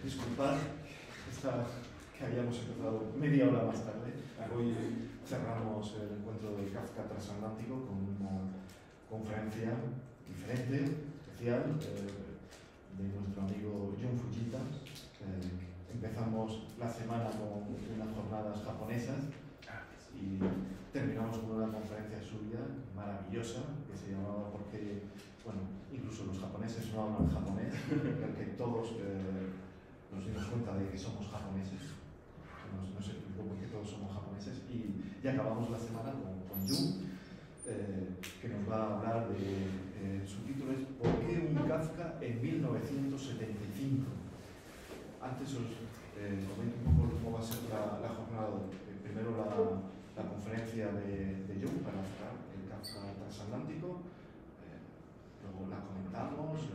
Disculpad que habíamos empezado media hora más tarde. Hoy cerramos el encuentro de Kafka Transatlántico con una conferencia diferente, especial, de nuestro amigo Jun Fujita. Empezamos la semana con unas jornadas japonesas y terminamos con una conferencia suya maravillosa que se llamaba porque, bueno, incluso los japoneses no hablan japonés, que todos nos dimos cuenta de que somos japoneses. No se explicó por qué todos somos japoneses y acabamos la semana con Jun, que nos va a hablar de su título es ¿Por qué un Kafka en 1975? Antes os comento un poco cómo va a ser la jornada. Primero la conferencia de Jun para cerrar el Kafka transatlántico, luego la comentamos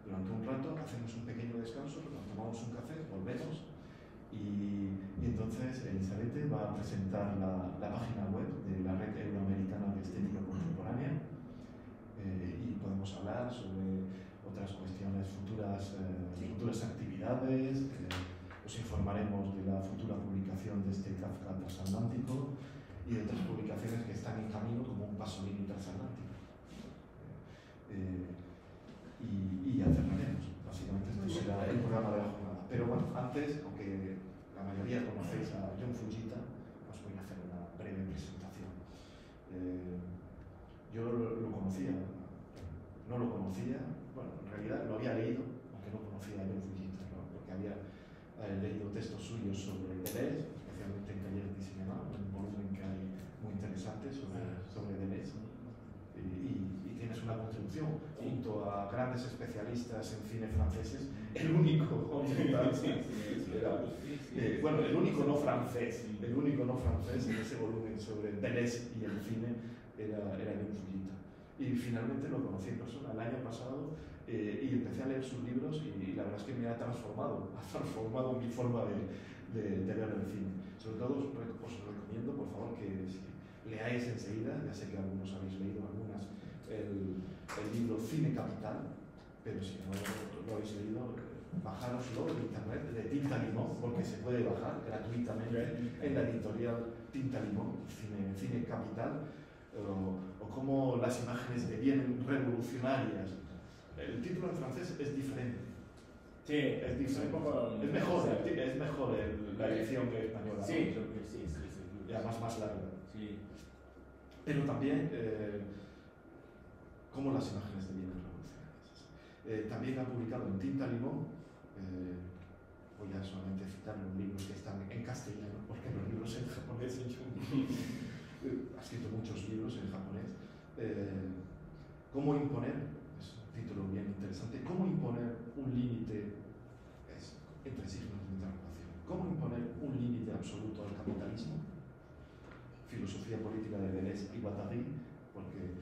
durante un rato, hacemos un pequeño descanso, nos tomamos un café, volvemos y entonces Elizabeth va a presentar la página web de la Red Euroamericana de Estética Contemporánea y podemos hablar sobre otras cuestiones futuras actividades. Os informaremos de la futura publicación de este Kafka transatlántico y de otras publicaciones que están en camino como un Pasolini transatlántico. Y ya cerraremos. Básicamente esto será el programa de la jornada. Pero bueno, antes, aunque la mayoría conocéis a Jun Fujita, os voy a hacer una breve presentación. Yo lo conocía, no lo conocía, bueno, en realidad lo había leído, aunque no conocía a Jun Fujita, ¿no? Porque había leído textos suyos sobre Deleuze, especialmente en Cahiers du Cinéma, un volumen que hay muy interesante sobre Deleuze. Y tienes una contribución junto a grandes especialistas en cine franceses, el único occidental, bueno, el único no francés en ese volumen sobre Deleuze y el cine era Jun Fujita. Y finalmente lo conocí en persona el año pasado y empecé a leer sus libros y la verdad es que me ha transformado mi forma de ver el cine. Sobre todo os recomiendo, por favor, que leáis enseguida, ya sé que algunos habéis leído el libro Cine Capital, pero si no lo habéis leído, bajároslo en internet de Tinta Limón, porque se puede bajar gratuitamente en la editorial Tinta Limón, Cine Capital, o cómo las imágenes devienen revolucionarias. El título en francés es diferente. Sí, es diferente. Es mejor la edición que española. Sí, ¿no? sí. Y además más larga. Sí. Pero también cómo las imágenes devienen revolucionarias. También ha publicado en Tinta Limón, voy a solamente citar los libros que están en castellano, porque los libros en japonés ha escrito muchos libros en japonés. ¿Cómo imponer? Es un título bien interesante. ¿Cómo imponer un límite? Entre signos de interrogación. ¿Cómo imponer un límite absoluto al capitalismo? Filosofía política de Deleuze y Guattari, porque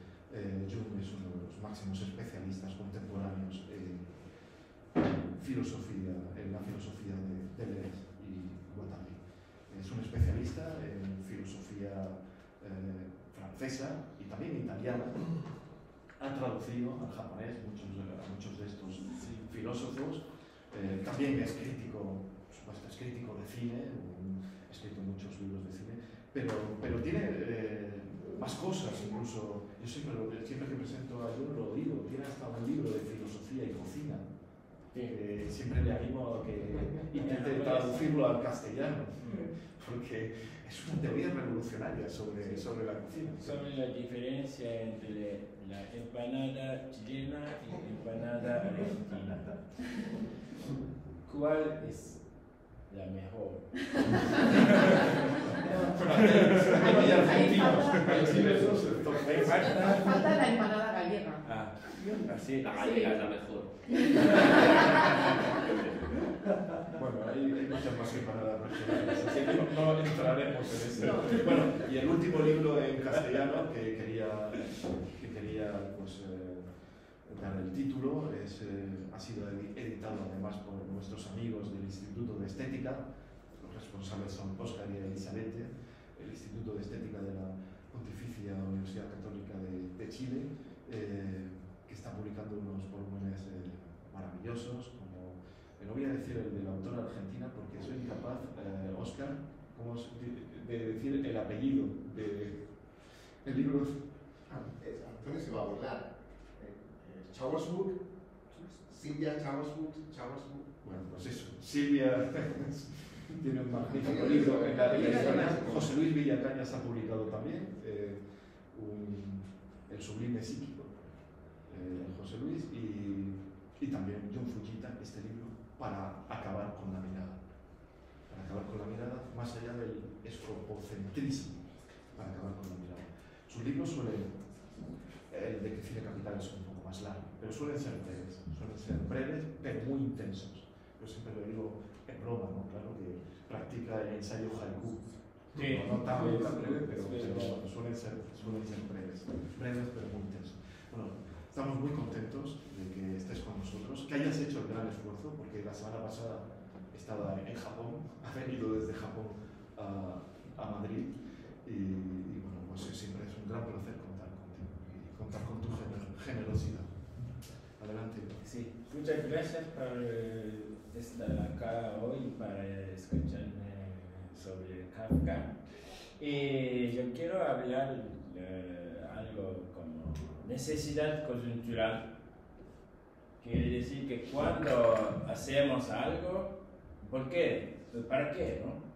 Jung es uno de los máximos especialistas contemporáneos en la filosofía de Deleuze y Guattari. Es un especialista en filosofía francesa y también italiana. Ha traducido al japonés a muchos de estos filósofos. También es crítico, por supuesto, es crítico de cine, ha escrito muchos libros de cine, pero tiene más cosas, incluso. Yo siempre que presento a Jun lo digo, tiene hasta un libro de filosofía y cocina. Siempre le animo a que intente traducirlo al castellano, porque es una teoría revolucionaria sobre la cocina. Sobre la diferencia entre la empanada chilena y la empanada argentina. ¿Cuál es la mejor? Hay argentinos, hay chilenos, Falta la empanada gallega. Así. La gallega es la mejor. Bueno, hay muchas más empanadas regionales, así que no entraremos en eso. Bueno, y el último libro en castellano que quería pues, dar el título ha sido editado además por nuestros amigos del Instituto de Estética. Los responsables son Óscar y Elizabeth, el Instituto de Estética de la Pontificia Universidad Católica de Chile, que está publicando unos volúmenes maravillosos como no voy a decir el de la autora argentina porque soy incapaz, Oscar, de decir el apellido del libro. Antonio se va a burlar. Chawersburg, Silvia Chawersburg. Bueno, pues eso, Silvia tiene un magnífico libro en la Villacañas. José Luis Villacañas ha publicado también El sublime psíquico, José Luis, y también John Fujita, este libro, para acabar con la mirada. Para acabar con la mirada, más allá del escropocentrismo, para acabar con la mirada. Sus libros el de Crecida Capital es un poco más largo, pero suelen ser breves, pero muy intensos. Yo siempre lo digo en broma, ¿no? Claro que practica el ensayo haiku. Sí, no tan sí, breve, pero sí. suelen ser breves, pero muy intensos. Bueno, estamos muy contentos de que estés con nosotros, que hayas hecho el gran esfuerzo, porque la semana pasada estaba en Japón, ha venido desde Japón a Madrid, y bueno, pues siempre es un gran placer contar contigo y contar con tu generosidad. Adelante. Sí, muchas gracias por estar acá hoy para escucharme sobre Kafka. Y yo quiero hablar algo como necesidad coyuntural. Quiere decir que cuando hacemos algo, ¿por qué? ¿Para qué? ¿No?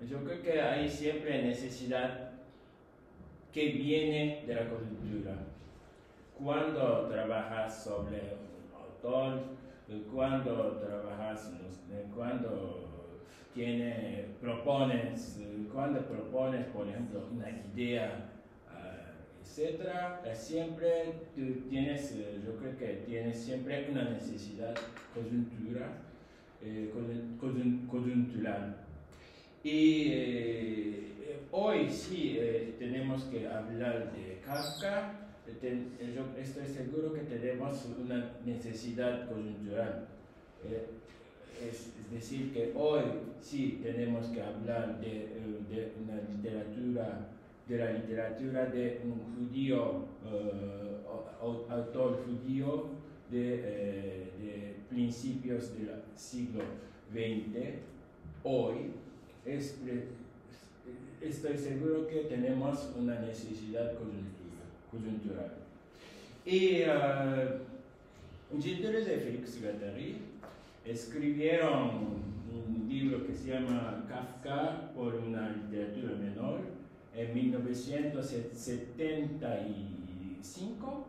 Yo creo que hay siempre necesidad que viene de la coyuntura. Cuando trabajas sobre un autor, cuando trabajas, cuando propones, por ejemplo, una idea, etcétera, siempre tú tienes, yo creo que tienes siempre una necesidad coyuntural. Y hoy sí tenemos que hablar de Kafka. Yo estoy seguro que tenemos una necesidad coyuntural. Es decir, que hoy sí tenemos que hablar de una literatura, de la literatura de un judío, autor judío de principios del siglo XX. Hoy estoy seguro que tenemos una necesidad coyuntural. Y Gilles Deleuze y Félix Guattari escribieron un libro que se llama Kafka por una literatura menor en 1975,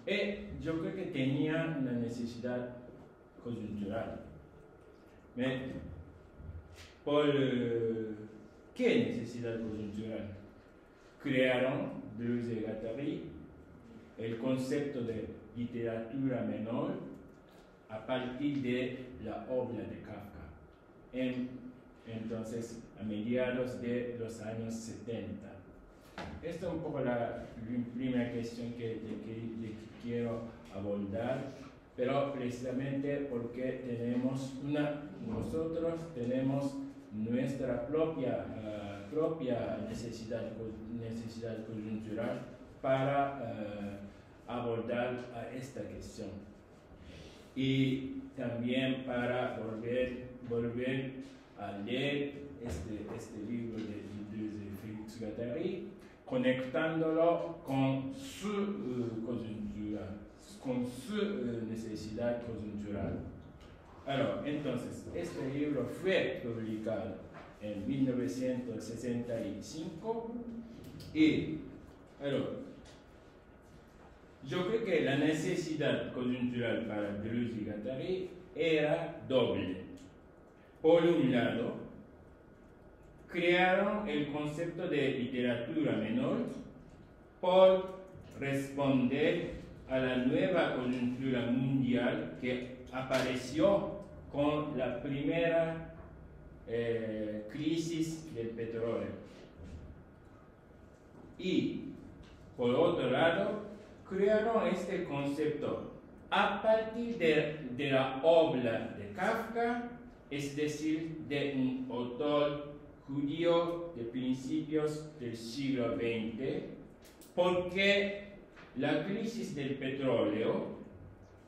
y yo creo que tenía una necesidad coyuntural. ¿Por qué necesidad coyuntural? Crearon Deleuze y Guattari el concepto de literatura menor a partir de la obra de Kafka, entonces a mediados de los años 70. Esta es un poco la primera cuestión que quiero abordar, pero precisamente porque nosotros tenemos nuestra propia necesidad coyuntural para abordar a esta cuestión. Y también para volver a leer este libro de Félix Guattari, conectándolo con su coyuntura, con su necesidad coyuntural. Entonces, este libro fue publicado en 1965 y yo creo que la necesidad coyuntural para Deleuze y Guattari era doble. Por un lado, crearon el concepto de literatura menor por responder a la nueva coyuntura mundial que apareció con la primera crisis del petróleo. Y, por otro lado, crearon este concepto a partir de la obra de Kafka, es decir, de un autor judío de principios del siglo XX, porque la crisis del petróleo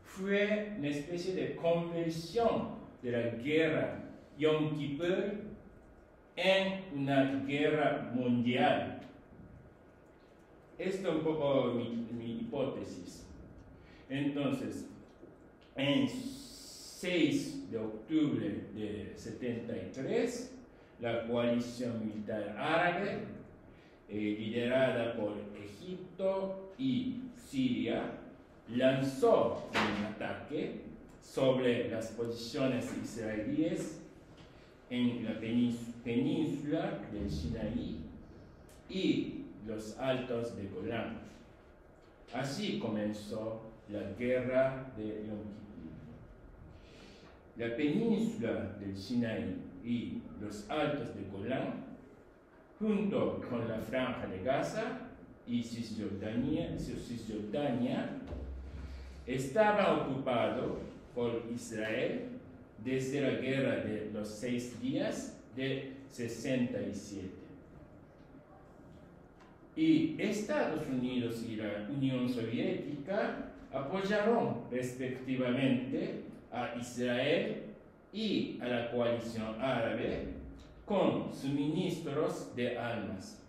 fue una especie de conversión de la guerra Yom Kippur en una guerra mundial. Esto es un poco mi hipótesis. Entonces, en 6 de octubre de 73, la coalición militar árabe, liderada por Egipto y Siria, lanzó un ataque sobre las posiciones israelíes en la península del Sinaí y los altos de Golán. Así comenzó la guerra de Yom Kippur. La península del Sinaí y los altos de Golán, junto con la franja de Gaza y Cisjordania, estaban ocupados por Israel desde la guerra de los 6 días de 67. Y Estados Unidos y la Unión Soviética apoyaron respectivamente a Israel y a la coalición árabe con suministros de armas.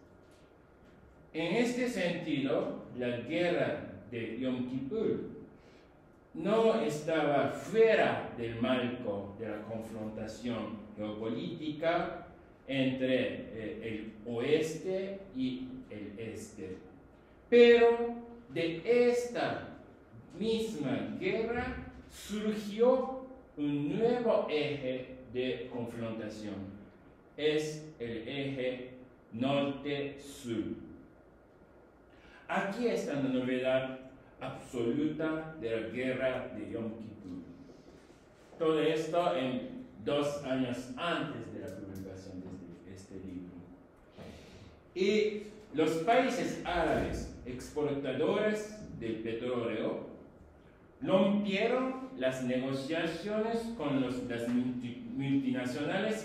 En este sentido, la guerra de Yom Kippur no estaba fuera del marco de la confrontación geopolítica entre el oeste y el este. Pero de esta misma guerra surgió un nuevo eje de confrontación. Es el eje norte-sur. Aquí está la novedad absoluta de la guerra de Yom Kippur. Todo esto en 2 años antes de la publicación de este libro. Y los países árabes exportadores del petróleo rompieron las negociaciones con las multinacionales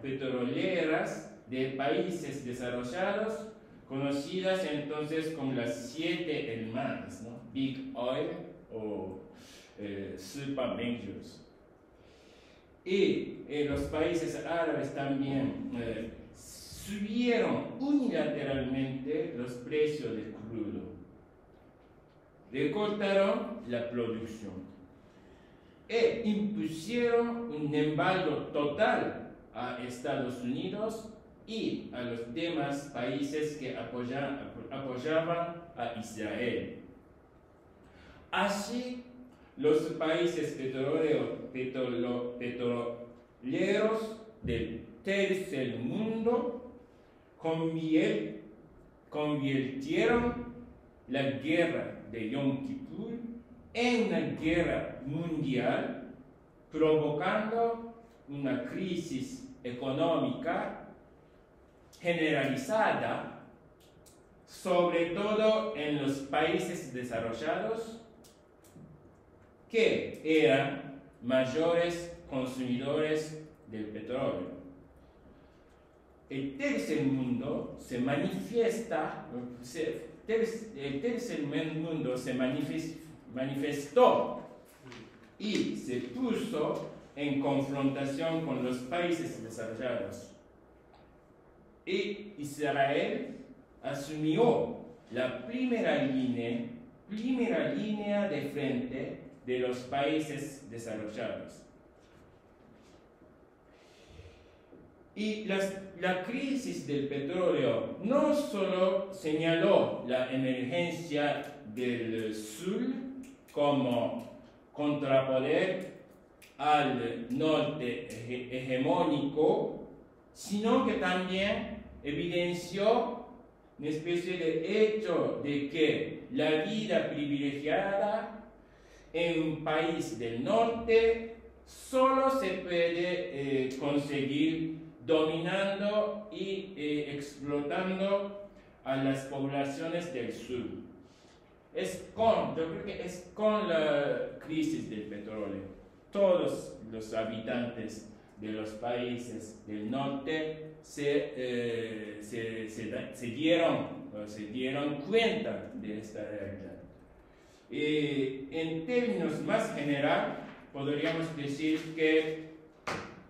petroleras de países desarrollados, conocidas entonces como las 7 hermanas, ¿no? Big Oil o Super Majors. Y los países árabes también subieron unilateralmente los precios del crudo. Recortaron la producción e impusieron un embargo total a Estados Unidos y a los demás países que apoyaban a Israel. Así, los países petroleros del tercer mundo convirtieron la guerra de Yom Kippur en una guerra mundial, provocando una crisis económica generalizada, sobre todo en los países desarrollados, que eran mayores consumidores del petróleo. El tercer mundo se manifestó y se puso en confrontación con los países desarrollados. Y Israel asumió la primera línea de frente de los países desarrollados. Y la crisis del petróleo no solo señaló la emergencia del sur como contrapoder al norte hegemónico, sino que también evidenció una especie de hecho de que la vida privilegiada en un país del norte solo se puede conseguir dominando y explotando a las poblaciones del sur. Yo creo que es con la crisis del petróleo. Todos los habitantes de los países del norte se dieron cuenta de esta realidad. En términos más general, podríamos decir que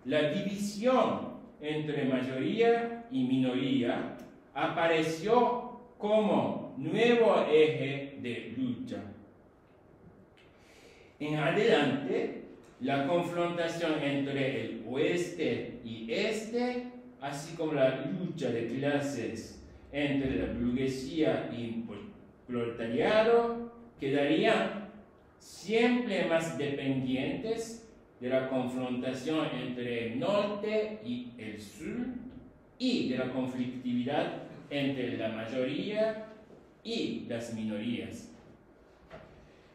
la división entre mayoría y minoría apareció como nuevo eje de lucha. En adelante, la confrontación entre el oeste y este, así como la lucha de clases entre la burguesía y el proletariado, quedarían siempre más dependientes de la confrontación entre el norte y el sur y de la conflictividad entre la mayoría y las minorías.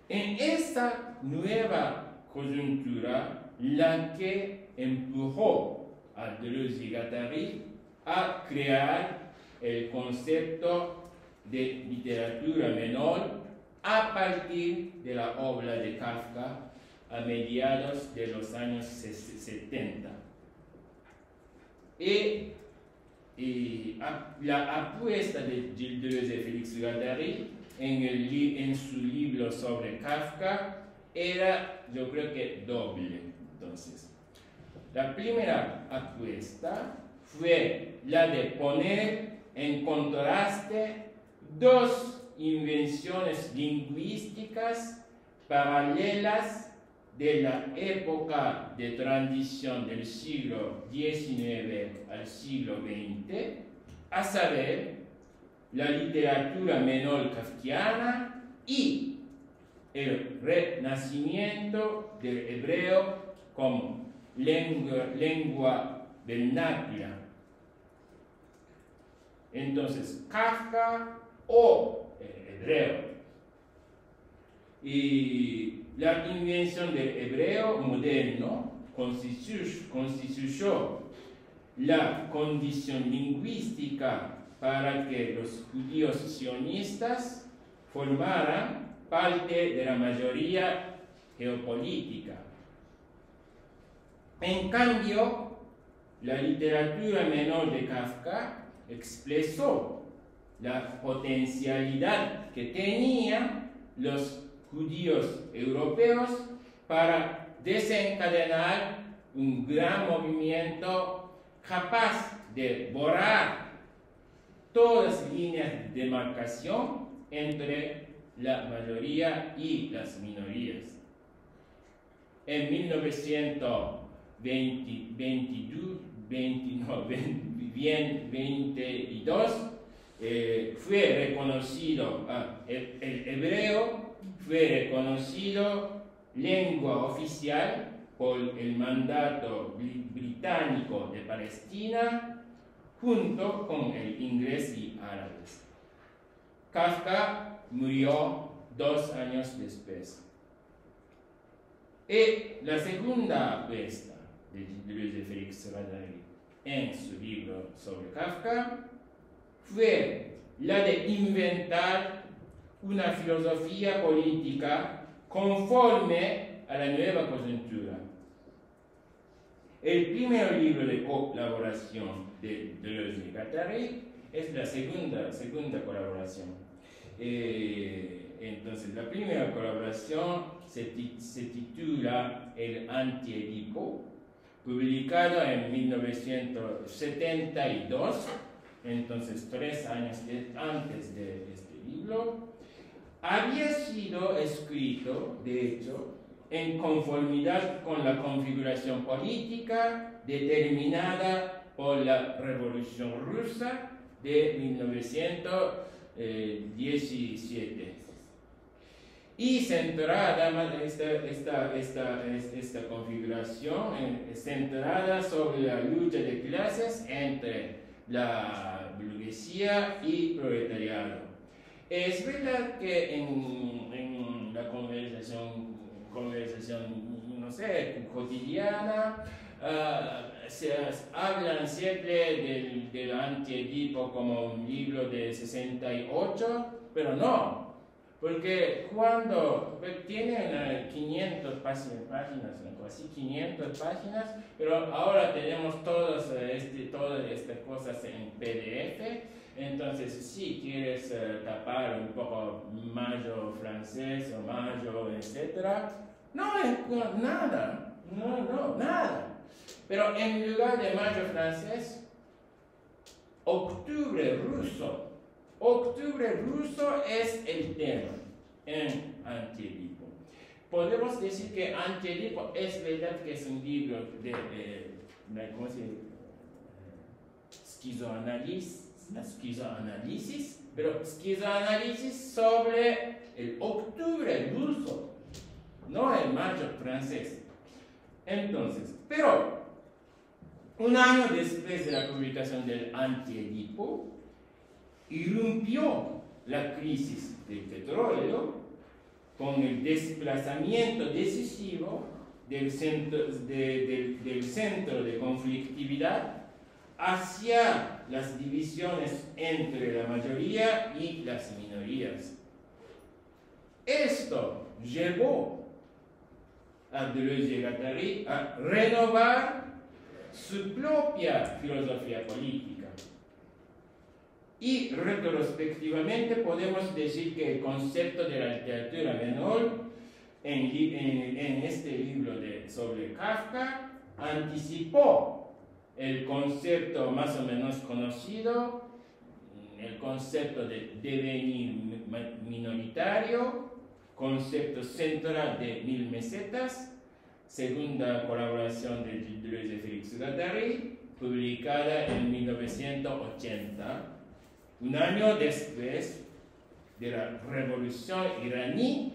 En esta nueva coyuntura, la que empujó a Deleuze y Guattari a crear el concepto de literatura menor a partir de la obra de Kafka a mediados de los años 70. La apuesta de Gilles Deleuze y Félix Guattari en su libro sobre Kafka era, yo creo que doble. Entonces, la primera apuesta fue la de poner en contraste dos invenciones lingüísticas paralelas de la época de transición del siglo XIX al siglo XX, a saber, la literatura menor kafkiana y el renacimiento del hebreo como lengua vernácula. Entonces, Kafka o el hebreo. Y la invención del hebreo moderno constituyó la condición lingüística para que los judíos sionistas formaran parte de la mayoría geopolítica. En cambio, la literatura menor de Kafka expresó la potencialidad que tenían los judíos europeos para desencadenar un gran movimiento capaz de borrar todas las líneas de demarcación entre la mayoría y las minorías. En 1922 fue reconocido el hebreo fue reconocido lengua oficial por el mandato británico de Palestina junto con el inglés y árabes. Kafka murió 2 años después. Y la segunda apuesta de Deleuze y Félix Guattari en su libro sobre Kafka fue la de inventar una filosofía política conforme a la nueva coyuntura. El primer libro de colaboración de Deleuze y Guattari es la segunda colaboración. Entonces, la primera colaboración se titula El Antiedipo, publicado en 1972, entonces 3 años antes de este libro. Había sido escrito, de hecho, en conformidad con la configuración política determinada por la Revolución Rusa de 1917. Y centrada, esta configuración centrada sobre la lucha de clases entre la burguesía y proletariado. Es verdad que en la conversación no sé, cotidiana, se hablan siempre del Antiedipo como un libro de 68, pero no, Porque cuando tienen 500 páginas, algo así, 500 páginas, pero ahora tenemos todas estas cosas en PDF. Entonces, si quieres tapar un poco mayo francés o mayo, etc., no es nada, nada. Pero en lugar de mayo francés, octubre ruso es el tema en Antiedipo. Podemos decir que Antiedipo es verdad que es un libro de ¿cómo se dice? Esquizoanálisis, pero esquizoanálisis sobre el octubre ruso, no el mayo francés. Entonces, pero un año después de la publicación del Antiedipo, irrumpió la crisis del petróleo con el desplazamiento decisivo del centro de conflictividad hacia las divisiones entre la mayoría y las minorías. Esto llevó a Deleuze y Guattari a renovar su propia filosofía política. Y retrospectivamente podemos decir que el concepto de la literatura menor en este libro sobre Kafka anticipó el concepto más o menos conocido, el concepto de devenir minoritario, concepto central de 1000 mesetas, segunda colaboración de Deleuze y Félix Guattari, publicada en 1980. Un año después de la revolución iraní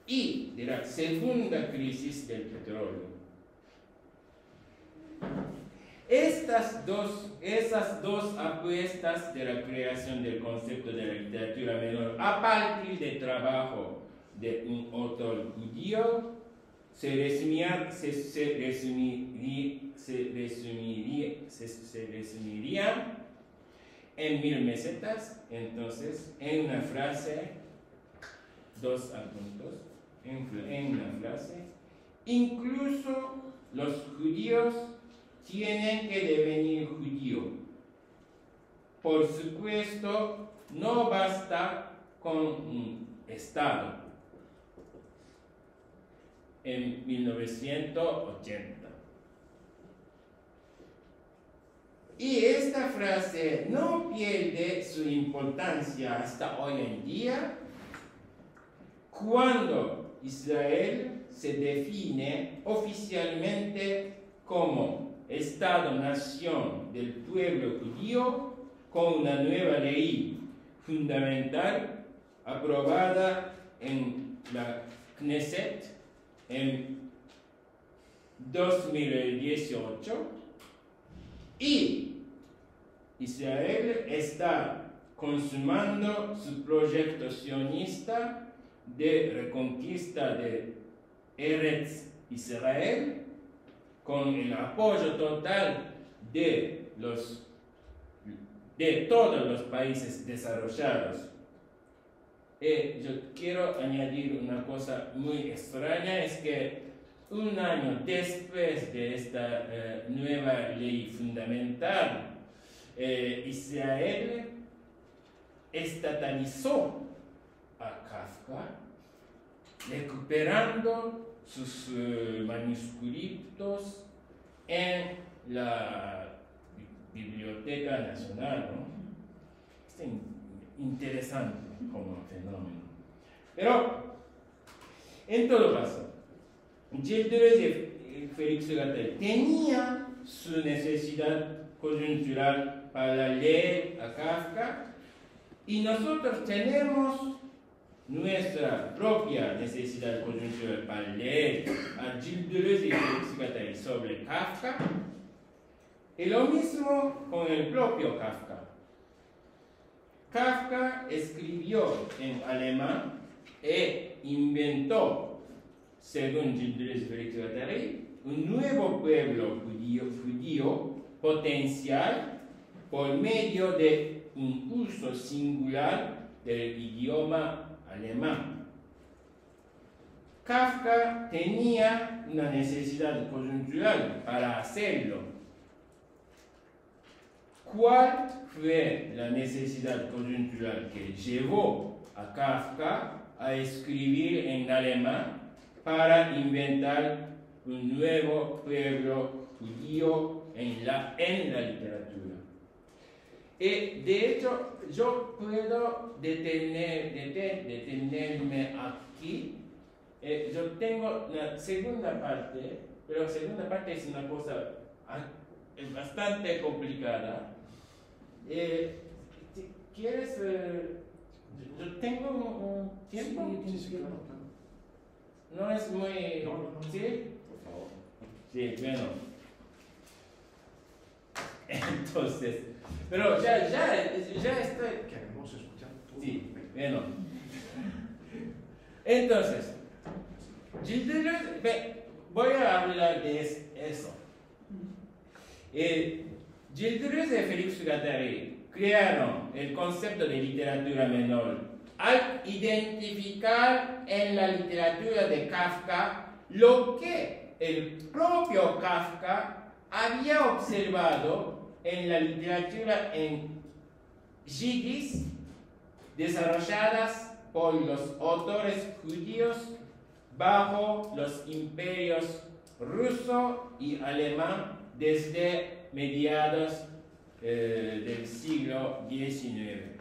y de la segunda crisis del petróleo. Esas dos apuestas de la creación del concepto de la literatura menor a partir del trabajo de un autor judío se resumirían en 1000 mesetas, entonces, en una frase, dos apuntos, en una frase, incluso los judíos tienen que devenir judíos. Por supuesto, no basta con un Estado. En 1980. Y esta frase no pierde su importancia hasta hoy en día cuando Israel se define oficialmente como Estado-nación del pueblo judío con una nueva ley fundamental aprobada en la Knesset en 2018 y Israel está consumando su proyecto sionista de reconquista de Eretz Israel con el apoyo total de todos los países desarrollados. Yo quiero añadir una cosa muy extraña, es que un año después de esta nueva ley fundamental, Israel estatalizó a Kafka, recuperando sus manuscritos en la Biblioteca Nacional, ¿no? Es interesante como fenómeno. Pero, en todo caso, Gilles Deleuze y Félix Guattari tenía su necesidad coyuntural para leer a Kafka y nosotros tenemos nuestra propia necesidad coyuntural para leer a Gilles Deleuze y Félix Guattari sobre Kafka y lo mismo con el propio Kafka. Kafka escribió en alemán e inventó, según Gilles Deleuze y Félix Guattari, un nuevo pueblo judío potencial por medio de un uso singular del idioma alemán. Kafka tenía una necesidad coyuntural para hacerlo. ¿Cuál fue la necesidad coyuntural que llevó a Kafka a escribir en alemán para inventar un nuevo pueblo judío en la literatura? De hecho, yo puedo detenerme aquí. Yo tengo la segunda parte, pero la segunda parte es una cosa bastante complicada. ¿Quieres? Yo tengo un tiempo. Sí, claro, claro. No es muy. No. ¿Sí? Por favor. Sí, bueno. Entonces, pero ya estoy. Queremos escuchar todo. Sí, bueno. Entonces, Gilles Deleuze, voy a hablar de eso. Gilles Deleuze y Félix Guattari crearon el concepto de literatura menor al identificar en la literatura de Kafka lo que el propio Kafka había observado en la literatura en yiddish desarrolladas por los autores judíos bajo los imperios ruso y alemán desde mediados del siglo XIX.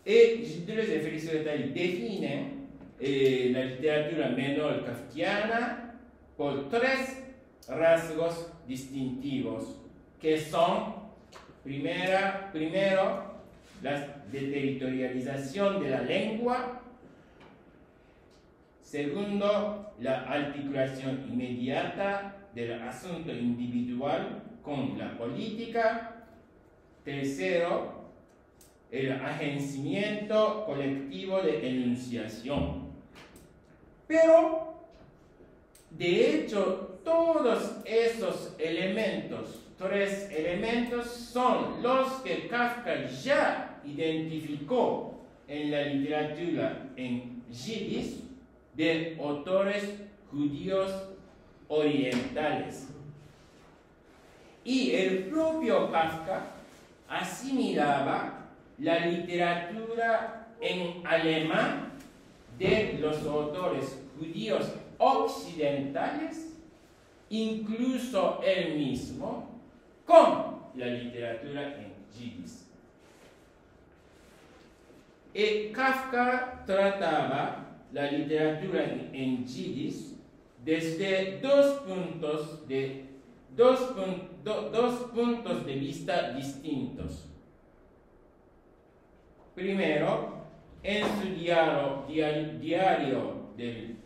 Gilles Deleuze y Félix Guattari definen la literatura menor kafkiana por tres rasgos distintivos, que son, primero, la deterritorialización de la lengua; segundo, la articulación inmediata del asunto individual con la política; tercero, el agenciamiento colectivo de enunciación. Pero, de hecho, todos esos elementos, tres elementos, son los que Kafka ya identificó en la literatura en yiddish de autores judíos orientales. Y el propio Kafka asimilaba la literatura en alemán de los autores judíos occidentales, incluso él mismo, con la literatura en yiddish. Kafka trataba la literatura en yiddish desde dos puntos de vista distintos. Primero, en su diario del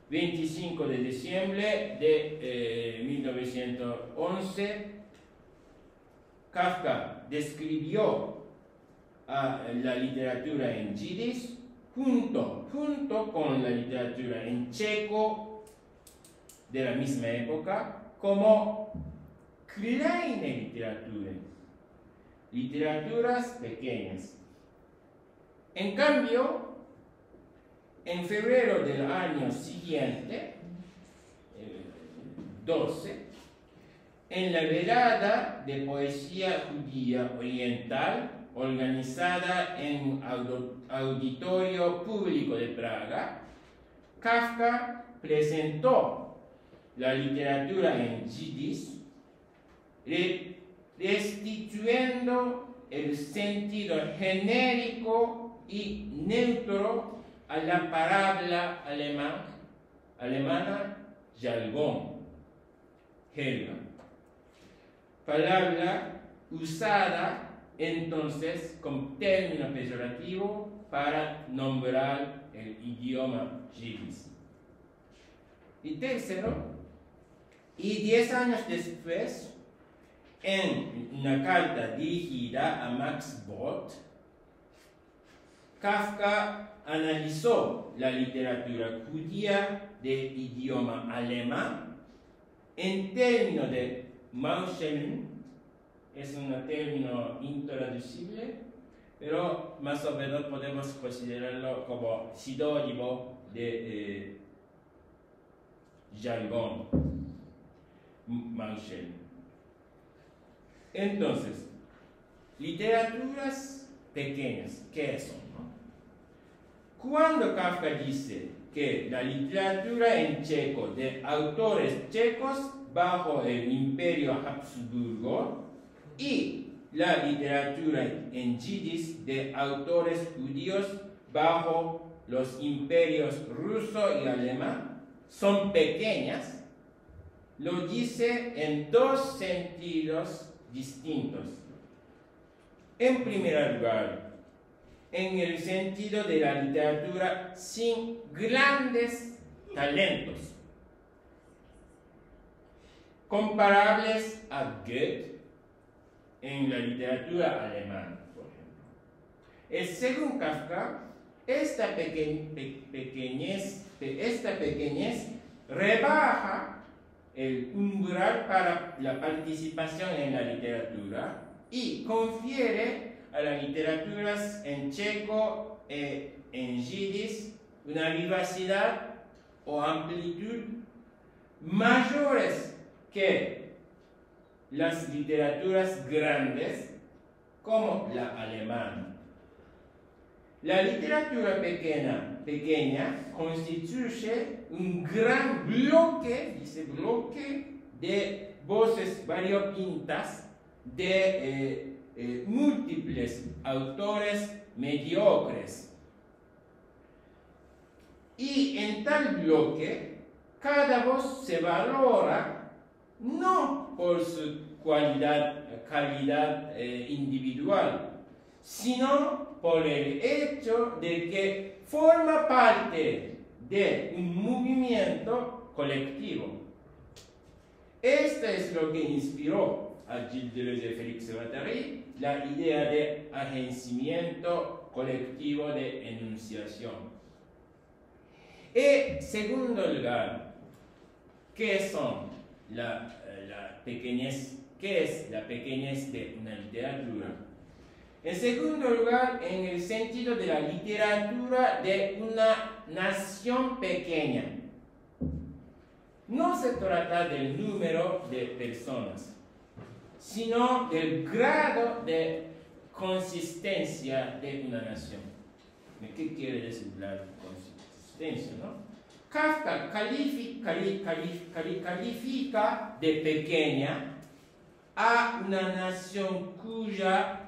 25 de diciembre de 1911, Kafka describió la literatura en yiddish junto con la literatura en checo de la misma época como kleine Literaturen, literaturas pequeñas. En cambio, en febrero del año siguiente, 12, en la velada de poesía judía oriental organizada en Auditorio Público de Praga, Kafka presentó la literatura en yiddish, restituyendo el sentido genérico y neutro a la palabra alemana jargón, jerga, palabra usada entonces como término peyorativo para nombrar el idioma yiddish. Y tercero, y 10 años después, en una carta dirigida a Max Brod, Kafka analizó la literatura judía de idioma alemán en términos de Mauscheln, es un término intraducible, pero más o menos podemos considerarlo como sinónimo de jargón Manchel. Entonces, literaturas pequeñas, ¿qué son? Cuando Kafka dice que la literatura en checo de autores checos bajo el Imperio Habsburgo y la literatura en yiddish de autores judíos bajo los imperios ruso y alemán son pequeñas, lo dice en dos sentidos distintos. En primer lugar, en el sentido de la literatura sin grandes talentos, comparables a Goethe en la literatura alemana, por ejemplo. Según Kafka, esta pequeñez rebaja el umbral para la participación en la literatura y confiere a las literaturas en checo e en yiddish una vivacidad o amplitud mayores que las literaturas grandes como la alemana. La literatura pequeña constituye un gran bloque, de voces variopintas de múltiples autores mediocres. Y en tal bloque, cada voz se valora no por su calidad individual, sino por el hecho de que forma parte de un movimiento colectivo. Esto es lo que inspiró a Gilles Deleuze y Félix Guattari la idea de agenciamiento colectivo de enunciación. En segundo lugar, ¿qué son ¿qué es la pequeñez de una literatura? En segundo lugar, en el sentido de la literatura de una nación pequeña. No se trata del número de personas, sino del grado de consistencia de una nación. ¿Qué quiere decir la consistencia, no? Kafka califica de pequeña a una nación cuya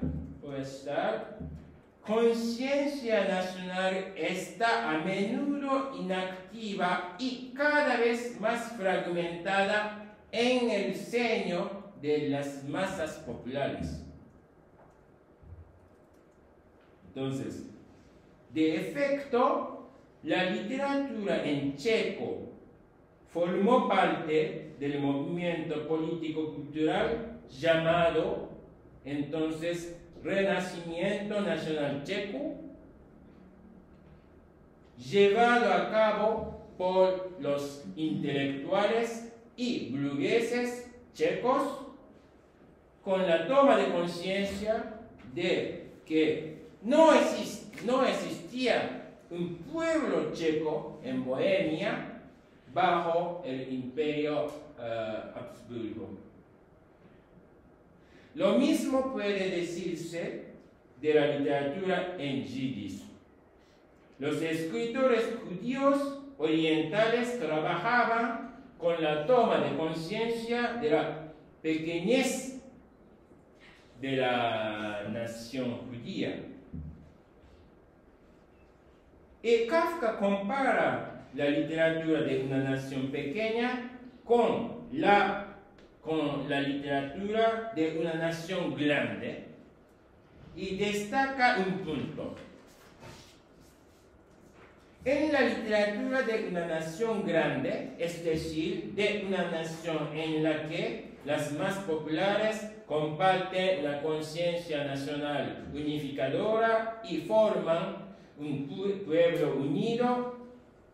conciencia nacional está a menudo inactiva y cada vez más fragmentada en el seno de las masas populares. Entonces, de efecto, la literatura en checo formó parte del movimiento político-cultural llamado entonces Renacimiento Nacional Checo, llevado a cabo por los intelectuales y burgueses checos con la toma de conciencia de que no existía un pueblo checo en Bohemia bajo el Imperio Habsburgo. Lo mismo puede decirse de la literatura en yiddish. Los escritores judíos orientales trabajaban con la toma de conciencia de la pequeñez de la nación judía. Y Kafka compara la literatura de una nación pequeña con la literatura de una nación grande y destaca un punto. En la literatura de una nación grande, es decir, de una nación en la que las más populares comparten la conciencia nacional unificadora y forman un pueblo unido,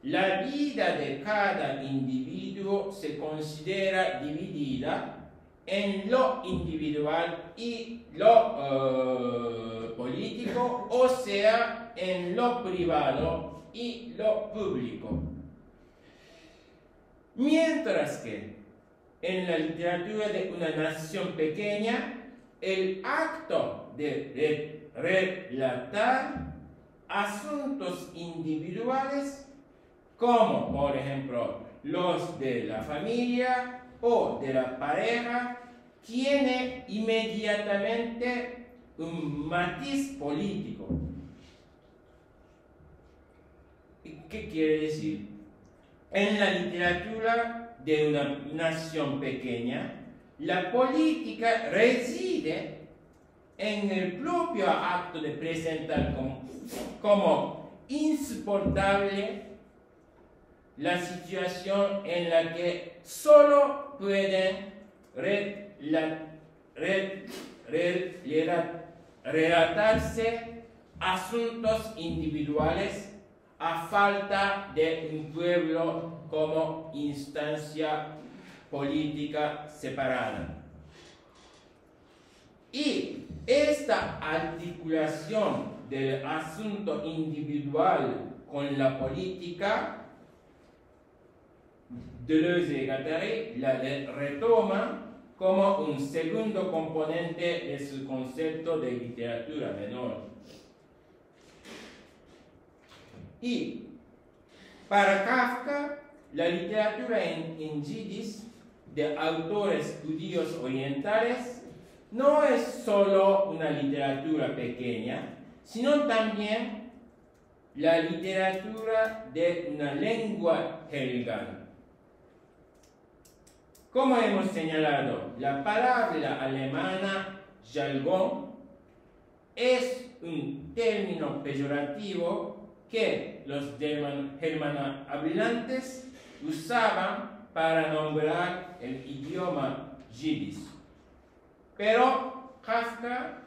la vida de cada individuo se considera dividida en lo individual y lo político, o sea, en lo privado y lo público. Mientras que en la literatura de una nación pequeña, el acto de relatar asuntos individuales, como por ejemplo los de la familia o de la pareja, tiene inmediatamente un matiz político. ¿Qué quiere decir? En la literatura de una nación pequeña, la política reside en el propio acto de presentar como insoportable la situación en la que solo pueden relatarse asuntos individuales a falta de un pueblo como instancia política separada. Y esta articulación del asunto individual con la política, Deleuze y Guattari la retoma como un segundo componente de su concepto de literatura menor. Y para Kafka, la literatura en yiddish de autores judíos orientales no es solo una literatura pequeña, sino también la literatura de una lengua helgana. Como hemos señalado, la palabra alemana jargón es un término peyorativo que los germanohablantes usaban para nombrar el idioma yiddish. Pero Kafka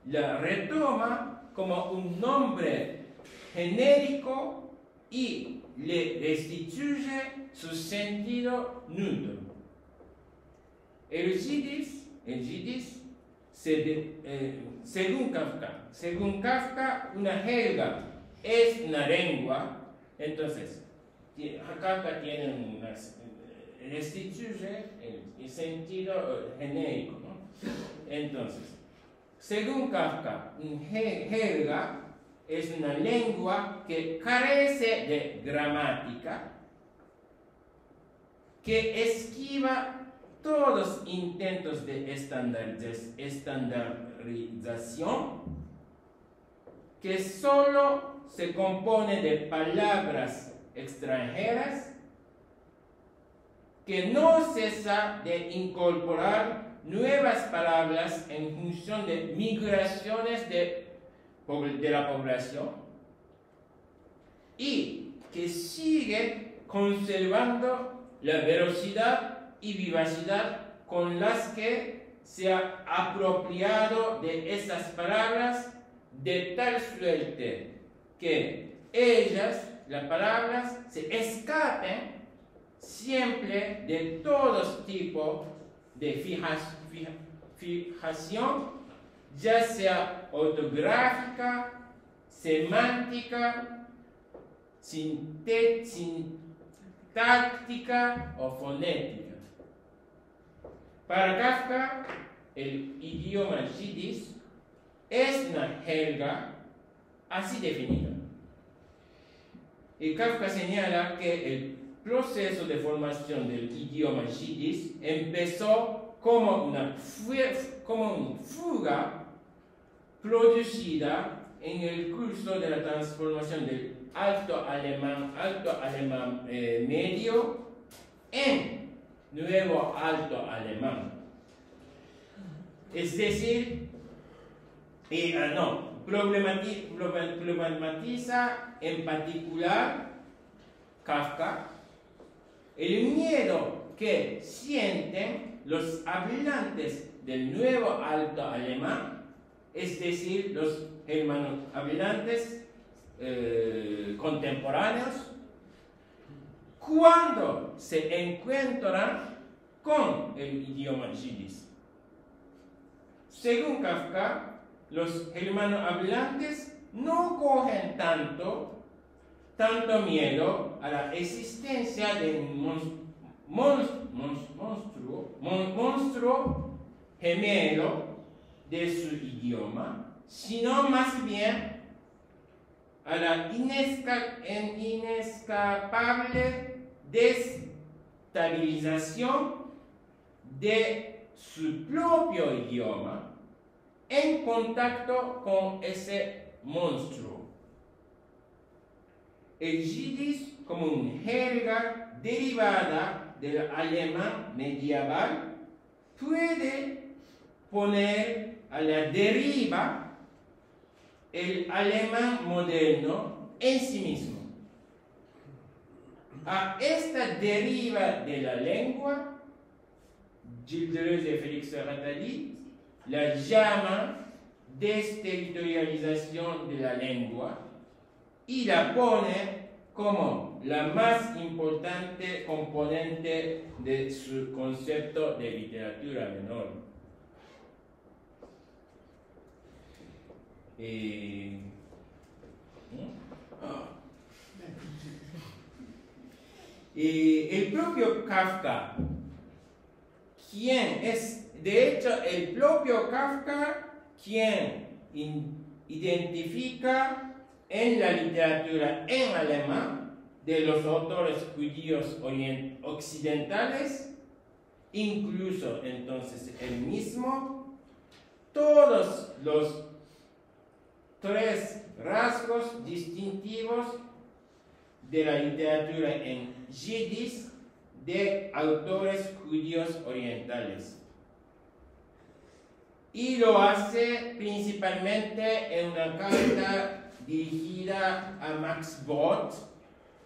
la retoma como un nombre genérico y le restituye su sentido neutro. El yiddish según Kafka, una jerga es una lengua. Entonces, Kafka tiene restituye el sentido genérico, ¿no? Entonces, según Kafka, una jerga es una lengua que carece de gramática, que esquiva todos los intentos de estandarización, que solo se compone de palabras extranjeras, que no cesa de incorporar nuevas palabras en función de migraciones de la población, y que sigue conservando la velocidad y vivacidad con las que se ha apropiado de esas palabras, de tal suerte que ellas, las palabras, se escapen siempre de todos tipos de fijación, ya sea ortográfica, semántica, sintáctica o fonética. Para Kafka, el idioma yiddish es una jerga así definida. Y Kafka señala que el proceso de formación del idioma yiddish empezó como una fuga producida en el curso de la transformación del alto alemán medio en nuevo alto alemán. Es decir, problematiza en particular Kafka el miedo que sienten los hablantes del nuevo alto alemán, es decir, los germanohablantes contemporáneos, cuando se encuentran con el idioma yiddish. Según Kafka, los germanohablantes no cogen tanto miedo a la existencia de un monstruo gemelo de su idioma, sino más bien a la inescapable desestabilización de su propio idioma en contacto con ese monstruo. El yiddish, como una jerga derivada del alemán medieval, puede poner a la deriva el alemán moderno en sí mismo. A esta deriva de la lengua, Gilles Deleuze y Félix Guattari la llama desterritorialización de la lengua y la pone como la más importante componente de su concepto de literatura menor. El propio Kafka, de hecho, el propio Kafka, quien identifica en la literatura en alemán de los autores judíos occidentales, incluso entonces él mismo, todos los tres rasgos distintivos de la literatura en yiddish de autores judíos orientales. Y lo hace principalmente en una carta dirigida a Max Brod,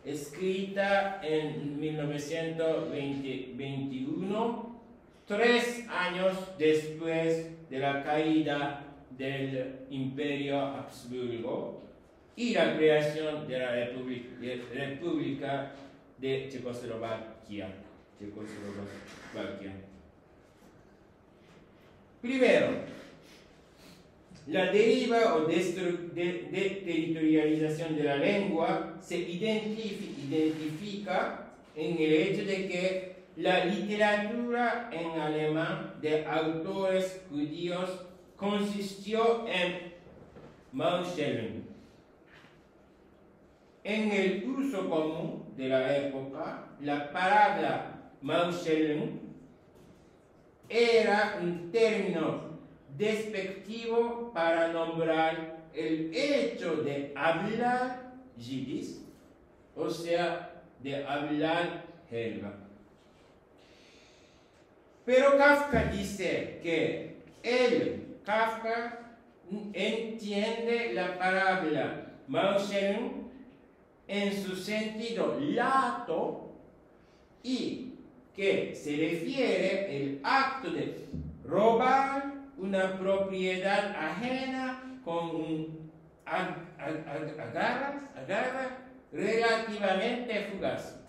escrita en 1921, 3 años después de la caída del Imperio Habsburgo y la creación de la República de Checoslovaquia. Primero, la deriva o desterritorialización de la lengua se identifica en el hecho de que la literatura en alemán de autores judíos consistió en Mausstellung. En el uso común de la época, la palabra Mausstellung era un término despectivo para nombrar el hecho de hablar yiddish, o sea, de hablar jerga. Pero Kafka dice que Kafka entiende la palabra Mausstellung en su sentido lato y que se refiere al acto de robar una propiedad ajena con un agarra relativamente fugaz.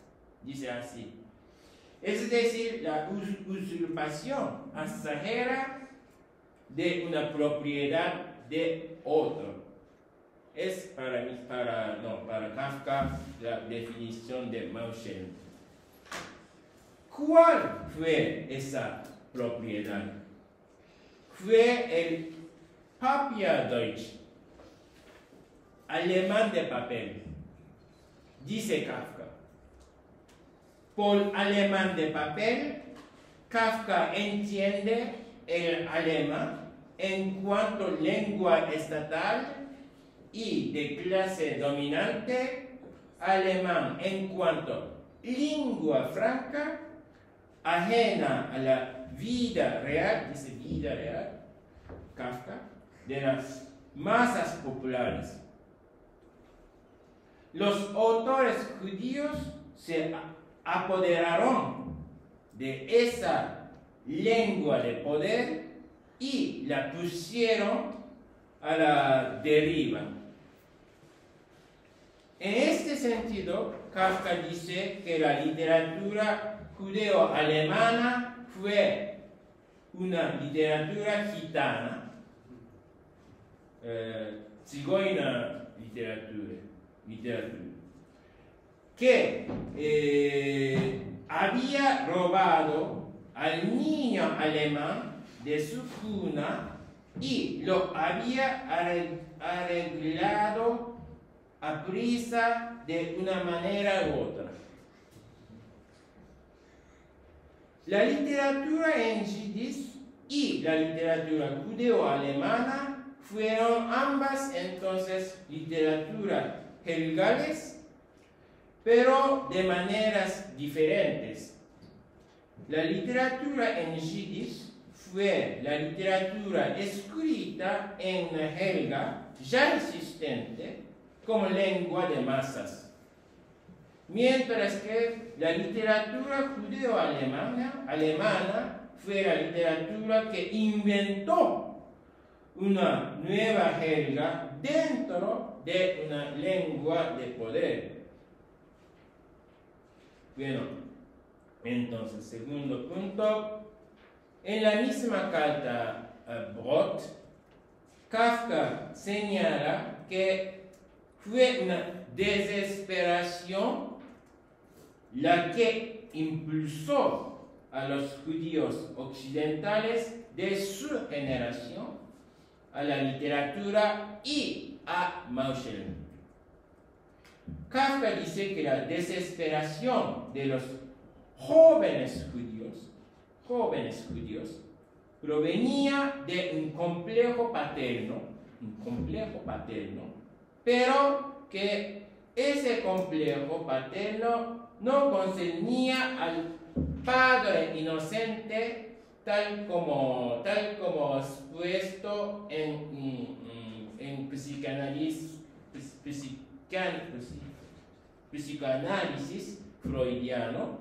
Dice así. Es decir, la usurpación pasajera de una propiedad de otro. Es para Kafka la definición de Mausstellung. ¿Cuál fue esa propiedad? Fue el Papierdeutsch, alemán de papel. Dice Kafka. Por alemán de papel, Kafka entiende el alemán en cuanto lengua estatal y de clase dominante, alemán en cuanto lengua franca, ajena a la vida real, dice vida real, Kafka, de las masas populares. Los autores judíos se apoderaron de esa lengua de poder y la pusieron a la deriva. En este sentido, Kafka dice que la literatura judeo-alemana fue una literatura gitana, cigoina literatura, que había robado al niño alemán de su cuna y lo había arreglado a prisa de una manera u otra. La literatura en yiddish y la literatura judeo-alemana fueron ambas entonces literaturas hegelianas, pero de maneras diferentes. La literatura en yiddish fue la literatura escrita en una jerga ya existente como lengua de masas, mientras que la literatura judeo-alemana fue la literatura que inventó una nueva jerga dentro de una lengua de poder. Bueno, entonces, segundo punto, en la misma carta a Brod, Kafka señala que fue una desesperación la que impulsó a los judíos occidentales de su generación a la literatura y a Mauschel. Kafka dice que la desesperación de los jóvenes judíos provenía de un complejo paterno, pero que ese complejo paterno no concernía al padre inocente tal como expuesto en psicoanálisis freudiano,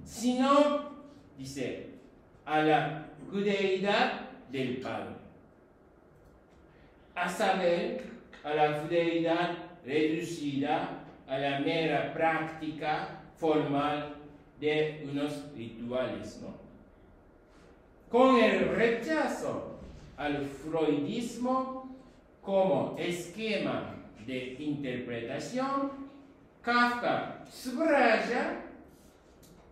sino, dice, a la judeidad del padre, a saber, a la judeidad reducida a la mera práctica formal de unos rituales, ¿no? Con el rechazo al freudismo como esquema de interpretación, Kafka subraya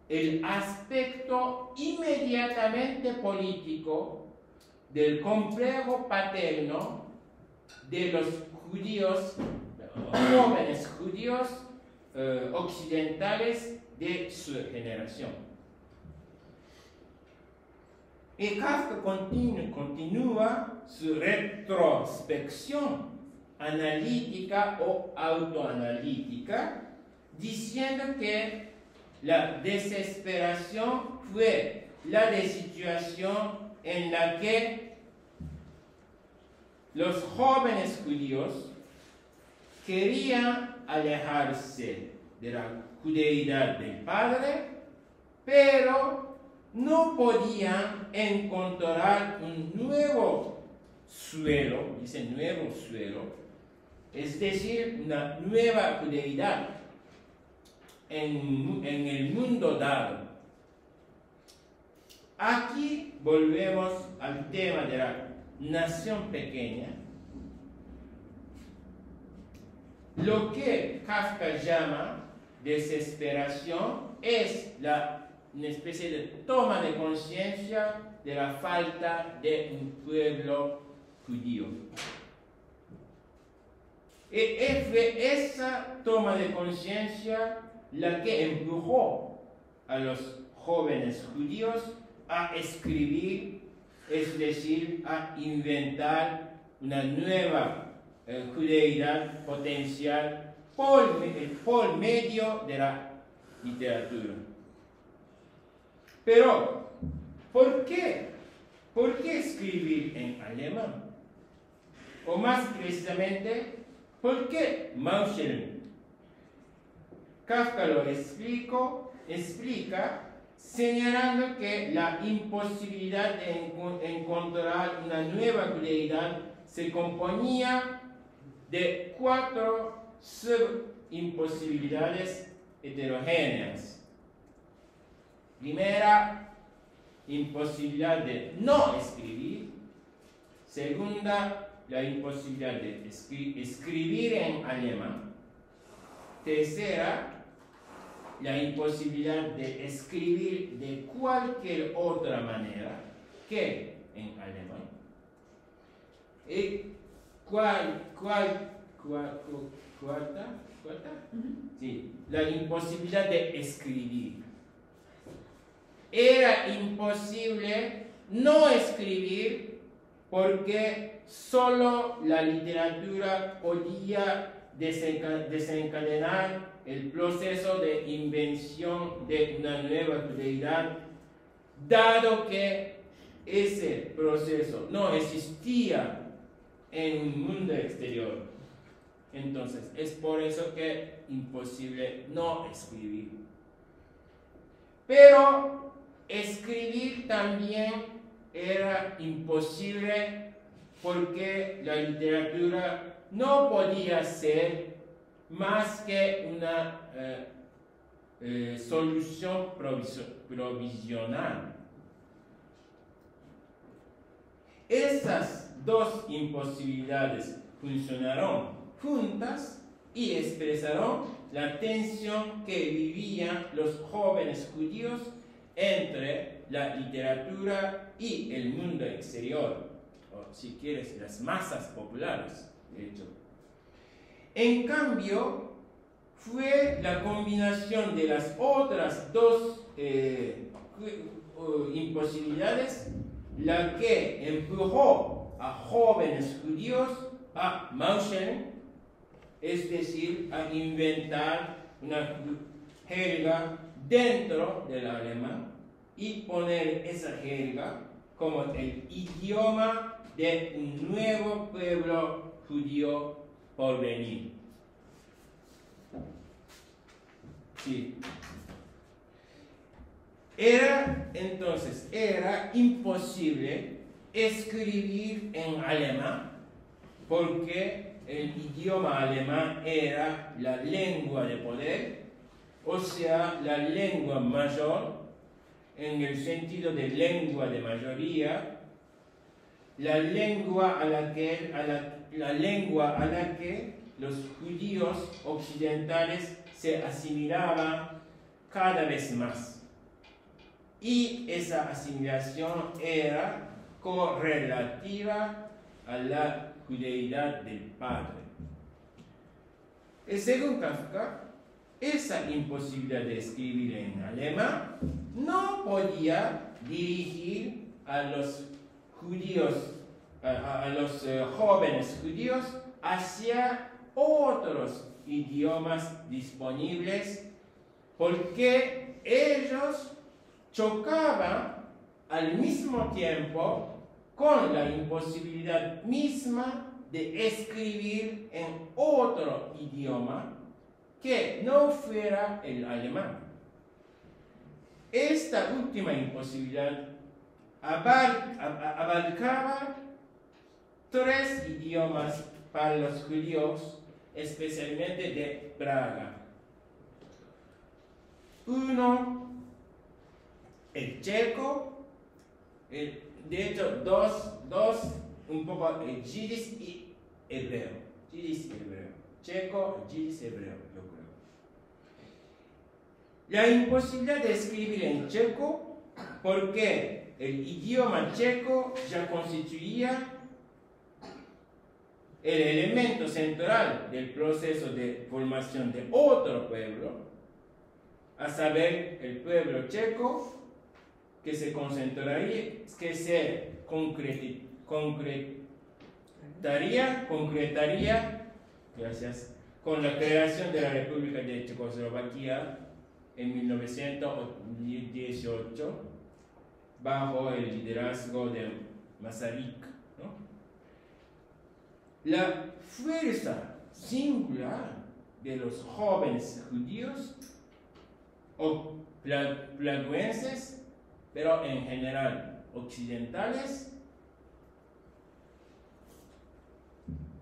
el aspecto inmediatamente político del complejo paterno de los judíos, jóvenes judíos occidentales de su generación. Y Kafka continúa su retrospección analítica o autoanalítica diciendo que la desesperación fue la de situación en la que los jóvenes judíos querían alejarse de la judeidad del padre, pero no podían encontrar un nuevo suelo, dice nuevo suelo, es decir, una nueva judeidad en el mundo dado. Aquí volvemos al tema de la nación pequeña. Lo que Kafka llama desesperación es una especie de toma de conciencia de la falta de un pueblo judío. Y fue esa toma de conciencia la que empujó a los jóvenes judíos a escribir, es decir, a inventar una nueva judeidad potencial por medio de la literatura. Pero, ¿por qué? ¿Por qué escribir en alemán? O más precisamente, ¿por qué Mauschel? Kafka lo explica señalando que la imposibilidad de encontrar una nueva judeidad se componía de 4 subimposibilidades heterogéneas. Primera, imposibilidad de no escribir. Segunda, la imposibilidad de escribir en alemán. Tercera, la imposibilidad de escribir de cualquier otra manera que en alemán. Y cuarta, sí, la imposibilidad de escribir. Era imposible no escribir porque solo la literatura podía desencadenar el proceso de invención de una nueva realidad, dado que ese proceso no existía en un mundo exterior. Entonces, es por eso que es imposible no escribir. Pero escribir también era imposible porque la literatura no podía ser más que una solución provisional. Esas dos imposibilidades funcionaron juntas y expresaron la tensión que vivían los jóvenes judíos entre la literatura y el mundo exterior, o si quieres, las masas populares, de hecho. En cambio, fue la combinación de las otras dos imposibilidades la que empujó a jóvenes judíos a Mauscheln, es decir, a inventar una jerga dentro del alemán y poner esa jerga como el idioma de un nuevo pueblo judío por venir. Sí. Era imposible escribir en alemán porque el idioma alemán era la lengua de poder, o sea, la lengua mayor, en el sentido de lengua de mayoría, la lengua a la que los judíos occidentales se asimilaban cada vez más. Y esa asimilación era correlativa a la judeidad del padre. Según Kafka, esa imposibilidad de escribir en alemán no podía dirigir a los judíos, a los jóvenes judíos hacia otros idiomas disponibles, porque ellos chocaban al mismo tiempo con la imposibilidad misma de escribir en otro idioma que no fuera el alemán. Esta última imposibilidad abarcaba 3 idiomas para los judíos, especialmente de Praga. Uno, el checo, de hecho, dos, un poco el yiddish y hebreo. Checo, yiddish, hebreo, yo creo. La imposibilidad de escribir en checo, porque el idioma checo ya constituía el elemento central del proceso de formación de otro pueblo, a saber, el pueblo checo, que se concretaría, gracias, con la creación de la República de Checoslovaquia en 1918, bajo el liderazgo de Masaryk, ¿no? La fuerza singular de los jóvenes judíos o plaguenses, pero en general occidentales,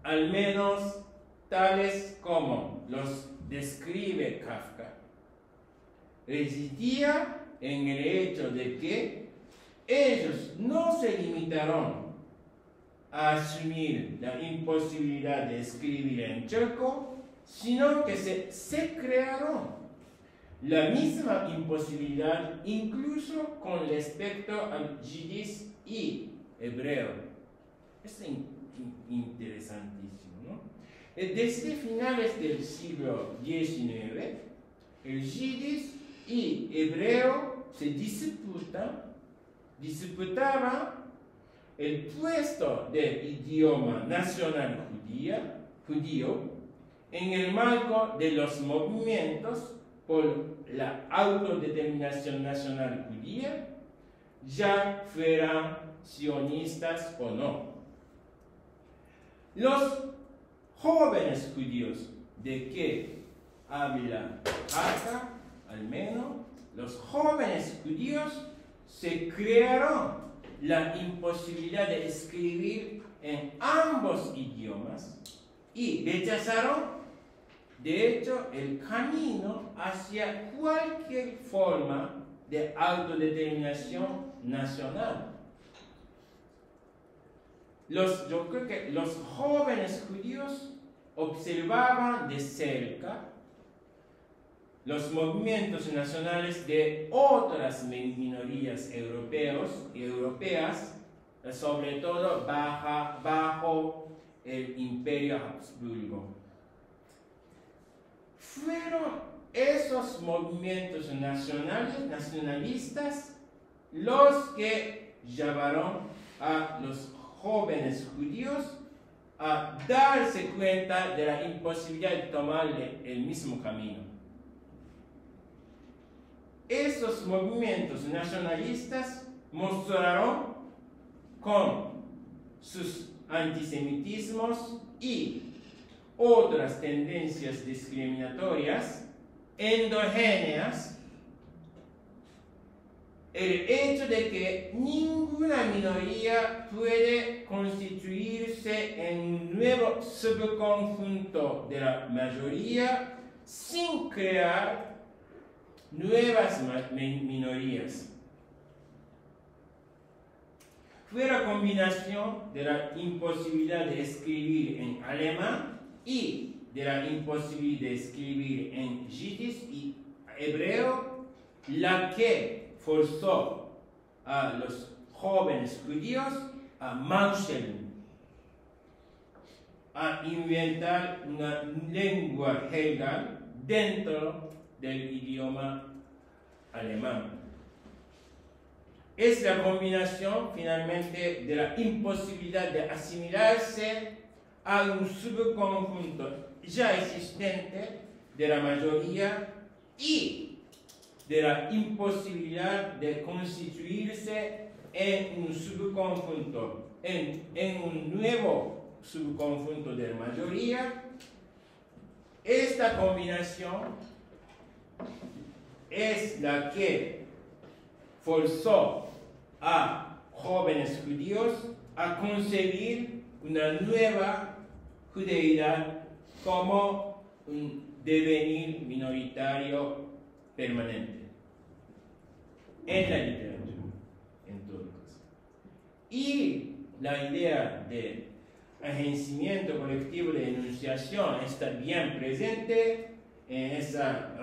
al menos tales como los describe Kafka, residía en el hecho de que ellos no se limitaron a asumir la imposibilidad de escribir en checo, sino que se crearon la misma imposibilidad incluso con respecto al yiddish y hebreo. Es interesantísimo, ¿no? Desde finales del siglo XIX, el yiddish y hebreo se disputaban el puesto de idioma nacional judío en el marco de los movimientos por la autodeterminación nacional judía, ya fueran sionistas o no. Los jóvenes judíos de que habla Kafka, al menos, los jóvenes judíos se crearon la imposibilidad de escribir en ambos idiomas y rechazaron, de hecho, el camino hacia cualquier forma de autodeterminación nacional. Yo creo que los jóvenes judíos observaban de cerca los movimientos nacionales de otras minorías europeas, sobre todo bajo el Imperio Habsburgo. Fueron esos movimientos nacionalistas los que llevaron a los jóvenes judíos a darse cuenta de la imposibilidad de tomar el mismo camino. Esos movimientos nacionalistas mostraron con sus antisemitismos y otras tendencias discriminatorias endogéneas el hecho de que ninguna minoría puede constituirse en un nuevo subconjunto de la mayoría sin crear nuevas minorías. Fue la combinación de la imposibilidad de escribir en alemán y de la imposibilidad de escribir en yiddish y hebreo la que forzó a los jóvenes judíos a Mauscheln, a inventar una lengua hegel dentro del idioma alemán. Es la combinación finalmente de la imposibilidad de asimilarse a un subconjunto ya existente de la mayoría y de la imposibilidad de constituirse en un subconjunto, en un nuevo subconjunto de la mayoría. Esta combinación es la que forzó a jóvenes judíos a concebir una nueva judeidad como un devenir minoritario permanente en la literatura, en todo caso. Y la idea de agenciamiento colectivo de enunciación está bien presente en esa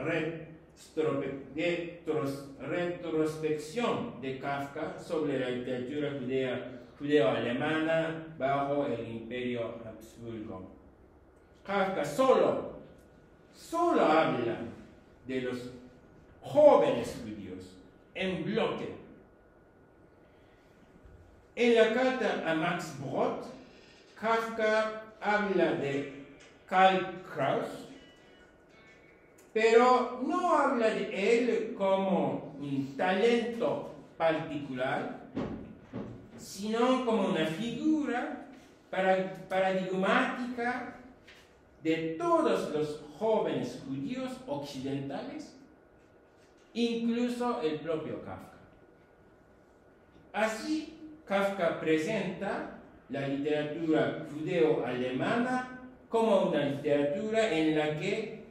retrospección de Kafka sobre la literatura judeo-alemana bajo el Imperio Habsburgo. Kafka solo habla de los jóvenes judíos en bloque. En la carta a Max Brod, Kafka habla de Karl Kraus, pero no habla de él como un talento particular, sino como una figura paradigmática de todos los jóvenes judíos occidentales, incluso el propio Kafka. Así, Kafka presenta la literatura judeo-alemana como una literatura en la que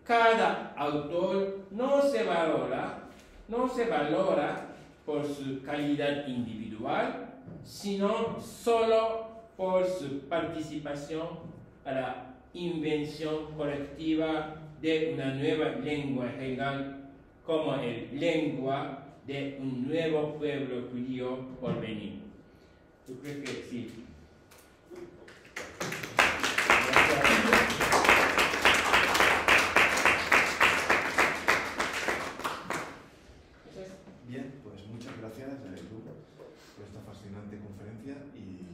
cada autor no se valora no se valora por su calidad individual, sino solo por su participación a la invención colectiva de una nueva lengua legal como el lengua de un nuevo pueblo judío por venir. Yo creo que sí. Bien, pues muchas gracias, Lugo, por esta fascinante conferencia y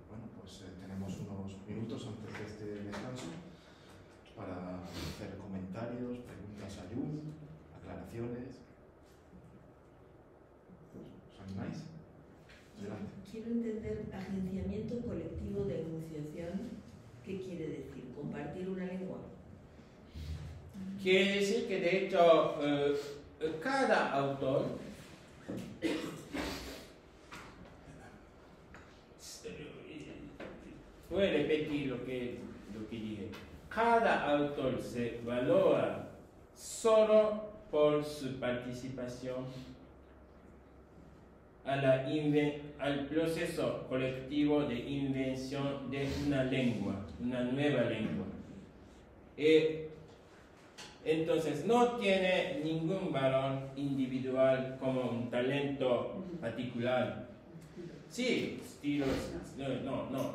bueno, pues tenemos unos minutos antes de este descanso para hacer comentarios, preguntas a Jung, aclaraciones. ¿Os animáis? Adelante. Quiero entender agenciamiento colectivo de enunciación. ¿Qué quiere decir? ¿Compartir una lengua? Quiere decir que de hecho cada autor voy a repetir lo que dije. Cada autor se valora solo por su participación al proceso colectivo de invención de una lengua, una nueva lengua. Entonces no tiene ningún valor individual como un talento particular. Sí, estilo,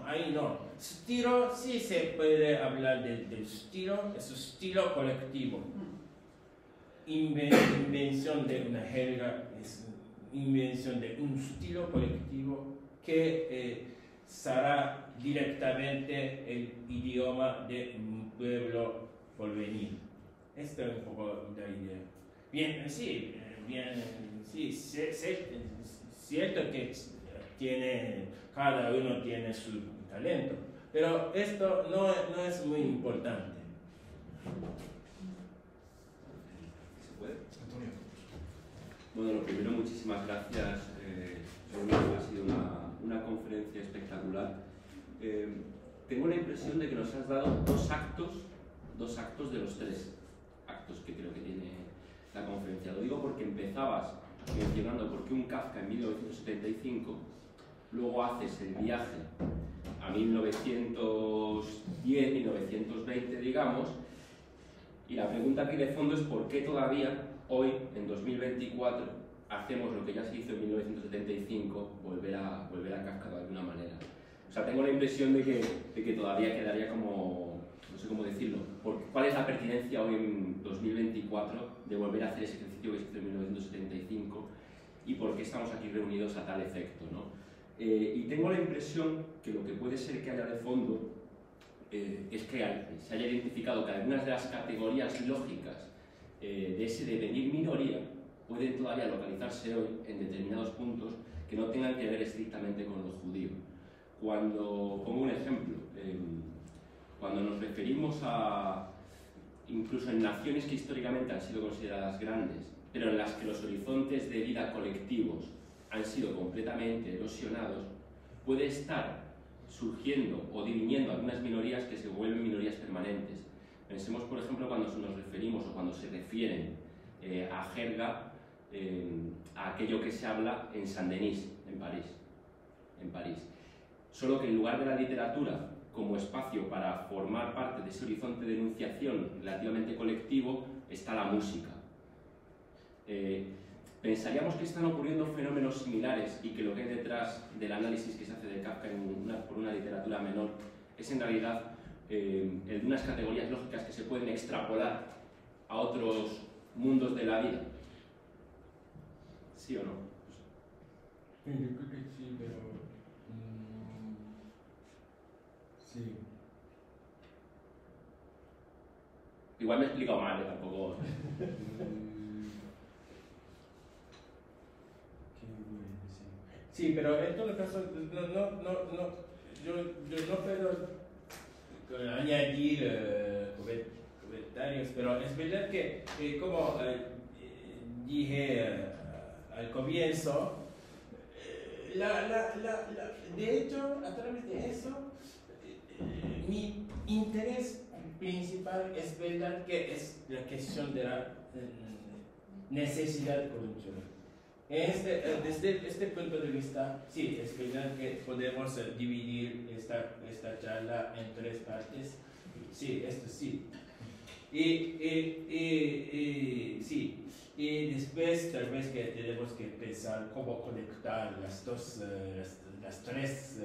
ahí no. Estilo, sí se puede hablar del estilo, es un estilo colectivo. Invención de una jerga, es invención de un estilo colectivo que será directamente el idioma de un pueblo por venir. Esta es un poco la idea. Bien, sí, cierto que cada uno tiene su talento, pero esto no es muy importante. ¿Se puede? Antonio. Bueno, lo primero, muchísimas gracias. Ha sido una conferencia espectacular. Tengo la impresión de que nos has dado dos actos de los tres actos que creo que tiene la conferencia. Lo digo porque empezabas mencionando por qué un Kafka en 1975, luego haces el viaje a 1910, 1920, digamos, y la pregunta aquí de fondo es por qué todavía hoy, en 2024, hacemos lo que ya se hizo en 1975, volver a Kafka de alguna manera. O sea, tengo la impresión de que todavía quedaría como, no sé cómo decirlo, ¿cuál es la pertinencia hoy en 2024 de volver a hacer ese ejercicio que se hizo en 1975 y por qué estamos aquí reunidos a tal efecto, ¿no? Y tengo la impresión que lo que puede ser que haya de fondo es que se haya identificado que algunas de las categorías lógicas de ese devenir minoría pueden todavía localizarse hoy en determinados puntos que no tengan que ver estrictamente con lo judío. Cuando pongo un ejemplo, cuando nos referimos a incluso en naciones que históricamente han sido consideradas grandes, pero en las que los horizontes de vida colectivos han sido completamente erosionados, puede estar surgiendo o diviniendo algunas minorías que se vuelven minorías permanentes. Pensemos, por ejemplo, cuando nos referimos o cuando se refieren a jerga, a aquello que se habla en Saint-Denis, en París. Solo que en lugar de la literatura como espacio para formar parte de ese horizonte de enunciación relativamente colectivo, está la música. Pensaríamos que están ocurriendo fenómenos similares y que lo que hay detrás del análisis que se hace de Kafka por una literatura menor es en realidad el de unas categorías lógicas que se pueden extrapolar a otros mundos de la vida. ¿Sí o no? Yo creo que sí, pero... sí. Igual me he explicado mal, tampoco... Sí, pero en todo caso, yo no puedo añadir comentarios, pero es verdad que como dije al comienzo, de hecho, a través de eso, mi interés principal es verdad que es la cuestión de la necesidad coyuntural. Desde este punto de vista, sí, es verdad que podemos dividir esta charla en tres partes. Sí, esto sí. Sí. Y después tal vez que tenemos que pensar cómo conectar las tres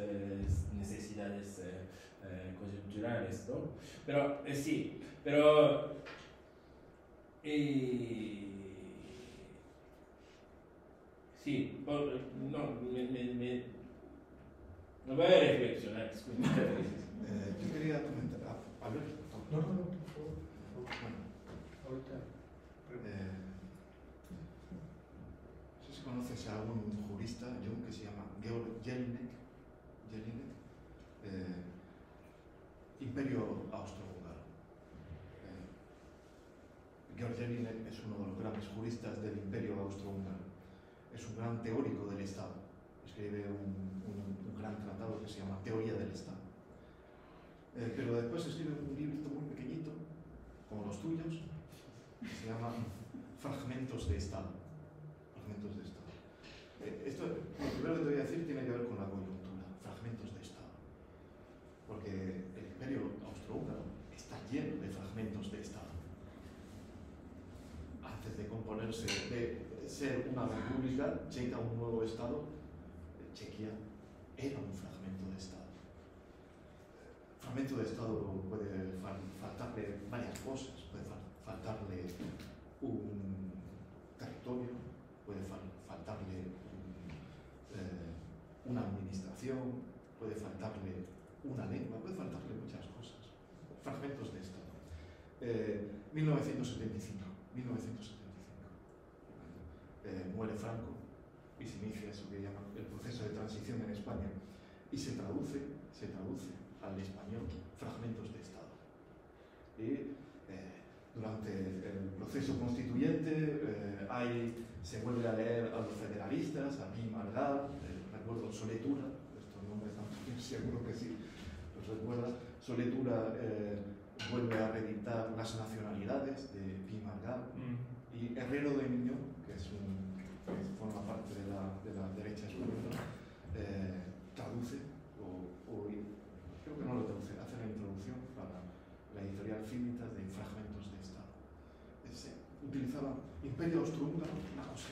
necesidades coyunturales, ¿no? Pero sí, pero sí, no voy a reflexionar. Yo quería comentar, a ver, No, por favor. bueno, Ahorita. no sé si conoces a un jurista, Jung, que se llama Georg Jelinek, Imperio Austrohúngaro. Georg Jelinek es uno de los grandes juristas del Imperio Austrohúngaro. Es un gran teórico del Estado. Escribe un gran tratado que se llama Teoría del Estado. Pero después escribe un librito muy pequeñito, como los tuyos, que se llama Fragmentos de Estado. Fragmentos de Estado. Esto, lo primero que te voy a decir tiene que ver con la coyuntura. Fragmentos de Estado. Porque el Imperio Austrohúngaro está lleno de fragmentos de Estado. Antes de componerse, de ser una república checa, un nuevo Estado, Chequia era un fragmento de Estado. Fragmento de Estado puede faltarle varias cosas, puede faltarle un territorio, puede faltarle una administración, puede faltarle una lengua, puede faltarle muchas cosas. Fragmentos de Estado. 1975. Muere Franco y se inicia eso que llaman el proceso de transición en España y se traduce al español fragmentos de Estado. Y durante el proceso constituyente se vuelve a leer a los federalistas, a Pi Margall, recuerdo Soletura, estos nombres también seguro que sí, los recuerda. Soletura vuelve a reeditar Las nacionalidades de Pi Margall y Herrero de Miñón, que forma parte de la derecha española, traduce, o creo que no lo traduce, hace la introducción para la editorial Finitas de Fragmentos de Estado. Utilizaba Imperio Austrohúngaro, una cosa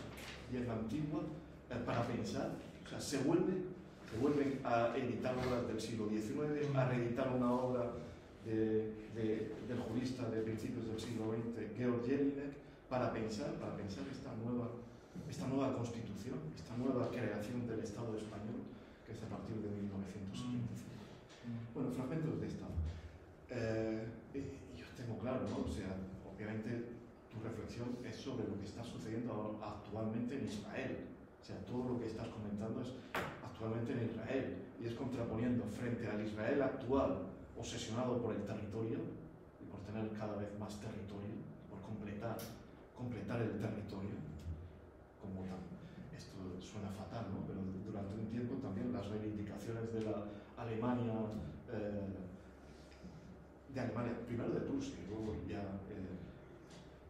bien antigua, para pensar, o sea, se vuelven a editar obras del siglo XIX, a reeditar una obra del jurista de principios del siglo XX, Georg Jelinek, para pensar esta nueva constitución, esta nueva creación del Estado español, que es a partir de 1975. Bueno, fragmentos de Estado. Yo tengo claro, ¿no? O sea, obviamente tu reflexión es sobre lo que está sucediendo actualmente en Israel. O sea, todo lo que estás comentando es actualmente en Israel y es contraponiendo frente al Israel actual, obsesionado por el territorio y por tener cada vez más territorio, por completar el territorio, como esto suena fatal, ¿no? Pero durante un tiempo también las reivindicaciones de la Alemania, primero de Prusia y luego ya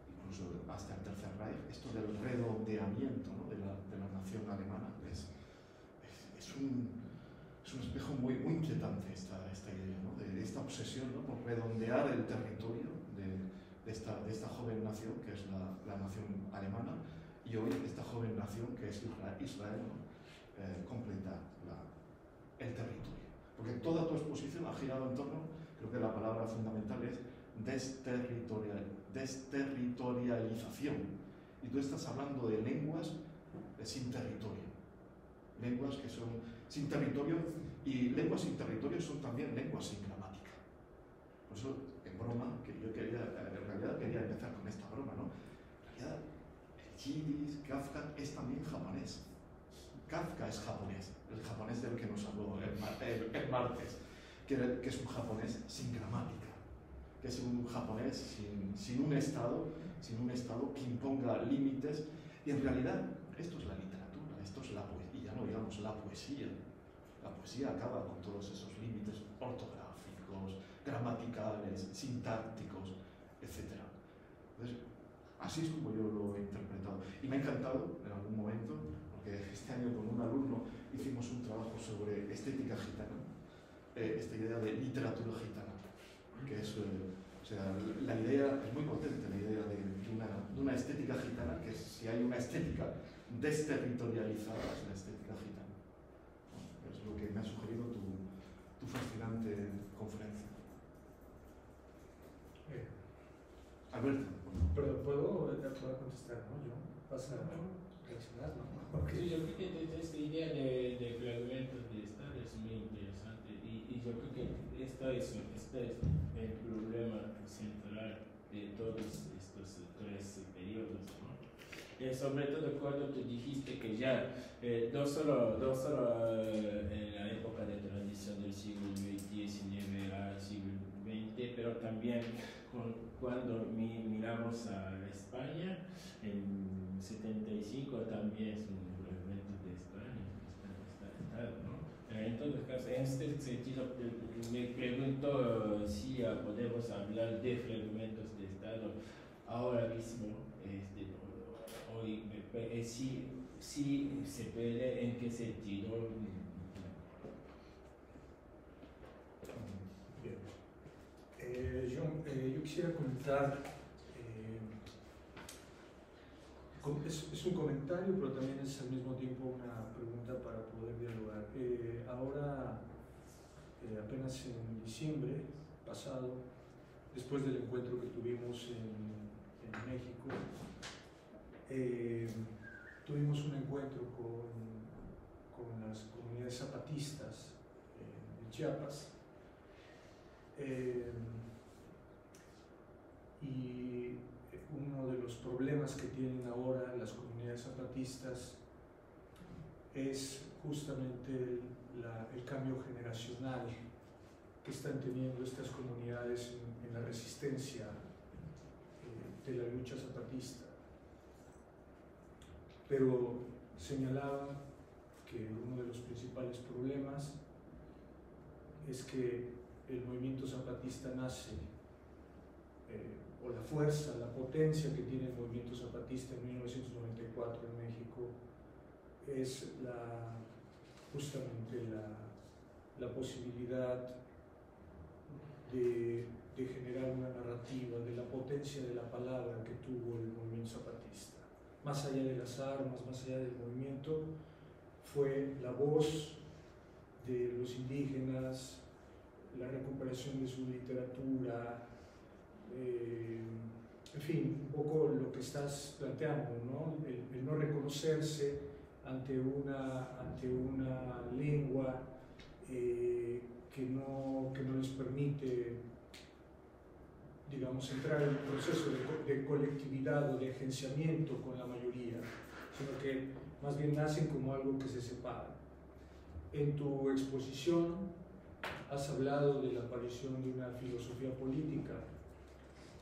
incluso hasta el Tercer Reich, esto del redondeamiento, ¿no? de la nación alemana es un espejo muy inquietante esta idea, ¿no? de esta obsesión, ¿no? por redondear el territorio de esta joven nación que es la nación alemana, y hoy esta joven nación que es Israel, ¿no? Completa el territorio. Porque toda tu exposición ha girado en torno, creo que la palabra fundamental es desterritorialización. Y tú estás hablando de lenguas sin territorio. Lenguas que son sin territorio, y lenguas sin territorio son también lenguas sin gramática. Por eso, en broma, que yo en realidad quería empezar con esta broma, ¿no? En realidad, el yiddish, Kafka, es también japonés. Kafka es japonés, el japonés del que nos habló el martes, que es un japonés sin gramática, que es un japonés sin un estado que imponga límites, y en realidad esto es la literatura, esto es la poesía, no digamos la poesía. La poesía acaba con todos esos límites ortográficos, gramaticales, sintácticos, etc. Entonces, Así es como yo lo he interpretado. Y me ha encantado en algún momento, porque este año con un alumno hicimos un trabajo sobre estética gitana, esta idea de literatura gitana, que es, o sea, la idea es muy potente, la idea de una estética gitana, que si hay una estética desterritorializada es la estética gitana. ¿No? Es lo que me ha sugerido tu fascinante conferencia. Alberto. Pero puedo contestar, ¿no? Yo vas a reaccionar, ¿no? Sí, yo creo que esta idea de fragmentos de Estado es muy interesante y yo creo que este es el problema central de todos estos tres periodos, ¿no? Sobre todo cuando tú dijiste que ya no solo en la época de transición del siglo XIX al siglo XX, pero también cuando miramos a España, en 75 también es un fragmento de España, ¿no? En todo caso, en este sentido, me pregunto si podemos hablar de fragmentos de Estado ahora mismo, hoy, si se puede, en qué sentido. Yo quisiera comentar, es un comentario, pero también es al mismo tiempo una pregunta para poder dialogar. Ahora, apenas en diciembre pasado, después del encuentro que tuvimos en México, tuvimos un encuentro con las comunidades zapatistas de Chiapas. Y uno de los problemas que tienen ahora las comunidades zapatistas es justamente el cambio generacional que están teniendo estas comunidades en la resistencia de la lucha zapatista. Pero señalaba que uno de los principales problemas es que el movimiento zapatista nace, o la fuerza, la potencia que tiene el movimiento zapatista en 1994 en México es justamente la posibilidad de generar una narrativa de la potencia de la palabra que tuvo el movimiento zapatista. Más allá de las armas, más allá del movimiento, fue la voz de los indígenas, la recuperación de su literatura, en fin, un poco lo que estás planteando, ¿no? El no reconocerse ante una lengua que no les permite, digamos, entrar en un proceso de colectividad o de agenciamiento con la mayoría, sino que más bien nacen como algo que se separa. En tu exposición has hablado de la aparición de una filosofía política.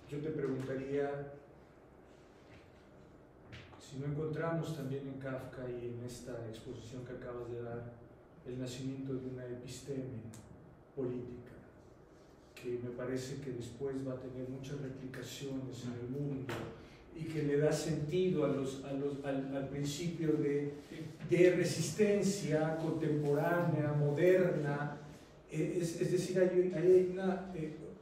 Yo te preguntaría si no encontramos también en Kafka y en esta exposición que acabas de dar el nacimiento de una episteme política, que me parece que después va a tener muchas replicaciones en el mundo y que le da sentido al principio de resistencia contemporánea, moderna. Es decir, hay una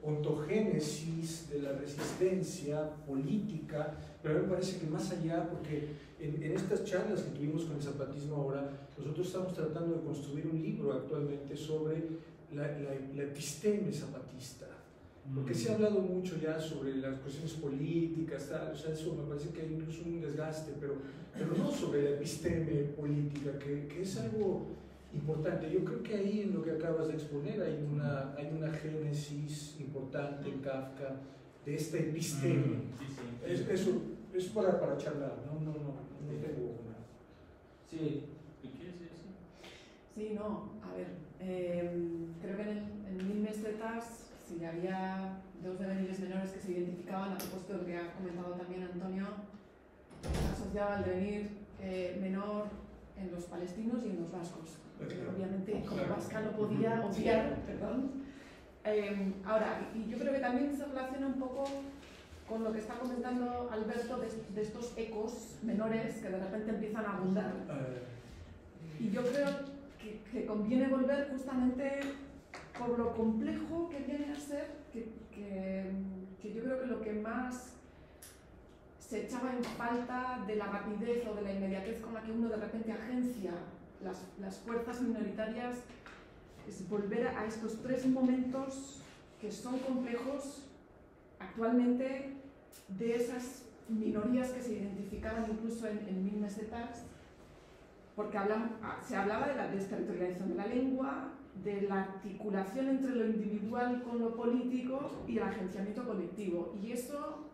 ontogénesis de la resistencia política, pero a mí me parece que más allá, porque en estas charlas que tuvimos con el zapatismo ahora, nosotros estamos tratando de construir un libro actualmente sobre la episteme zapatista, porque se ha hablado mucho ya sobre las cuestiones políticas, tal, o sea, eso me parece que hay incluso un desgaste, pero no sobre la episteme política, que es algo importante. Yo creo que ahí en lo que acabas de exponer hay una génesis importante en Kafka de esta episteme. Eso es para charlar, no tengo una. Sí, ¿qué quieres decir? Sí, no, a ver, creo que en 1000 mesetas sí había dos devenires menores que se identificaban, a propósito de lo que ha comentado también Antonio, asociaba el devenir menor en los palestinos y en los vascos. Obviamente, como vasca no podía obviar, perdón. Ahora, y yo creo que también se relaciona un poco con lo que está comentando Alberto de estos ecos menores que de repente empiezan a abundar. Y yo creo que conviene volver justamente por lo complejo que viene a ser, que yo creo que lo que más se echaba en falta de la rapidez o de la inmediatez con la que uno de repente agencia las fuerzas minoritarias es volver a estos tres momentos que son complejos actualmente, de esas minorías que se identificaban incluso en 1000 mesetas, porque se hablaba de la desterritorialización de la lengua, de la articulación entre lo individual con lo político y el agenciamiento colectivo. Y eso,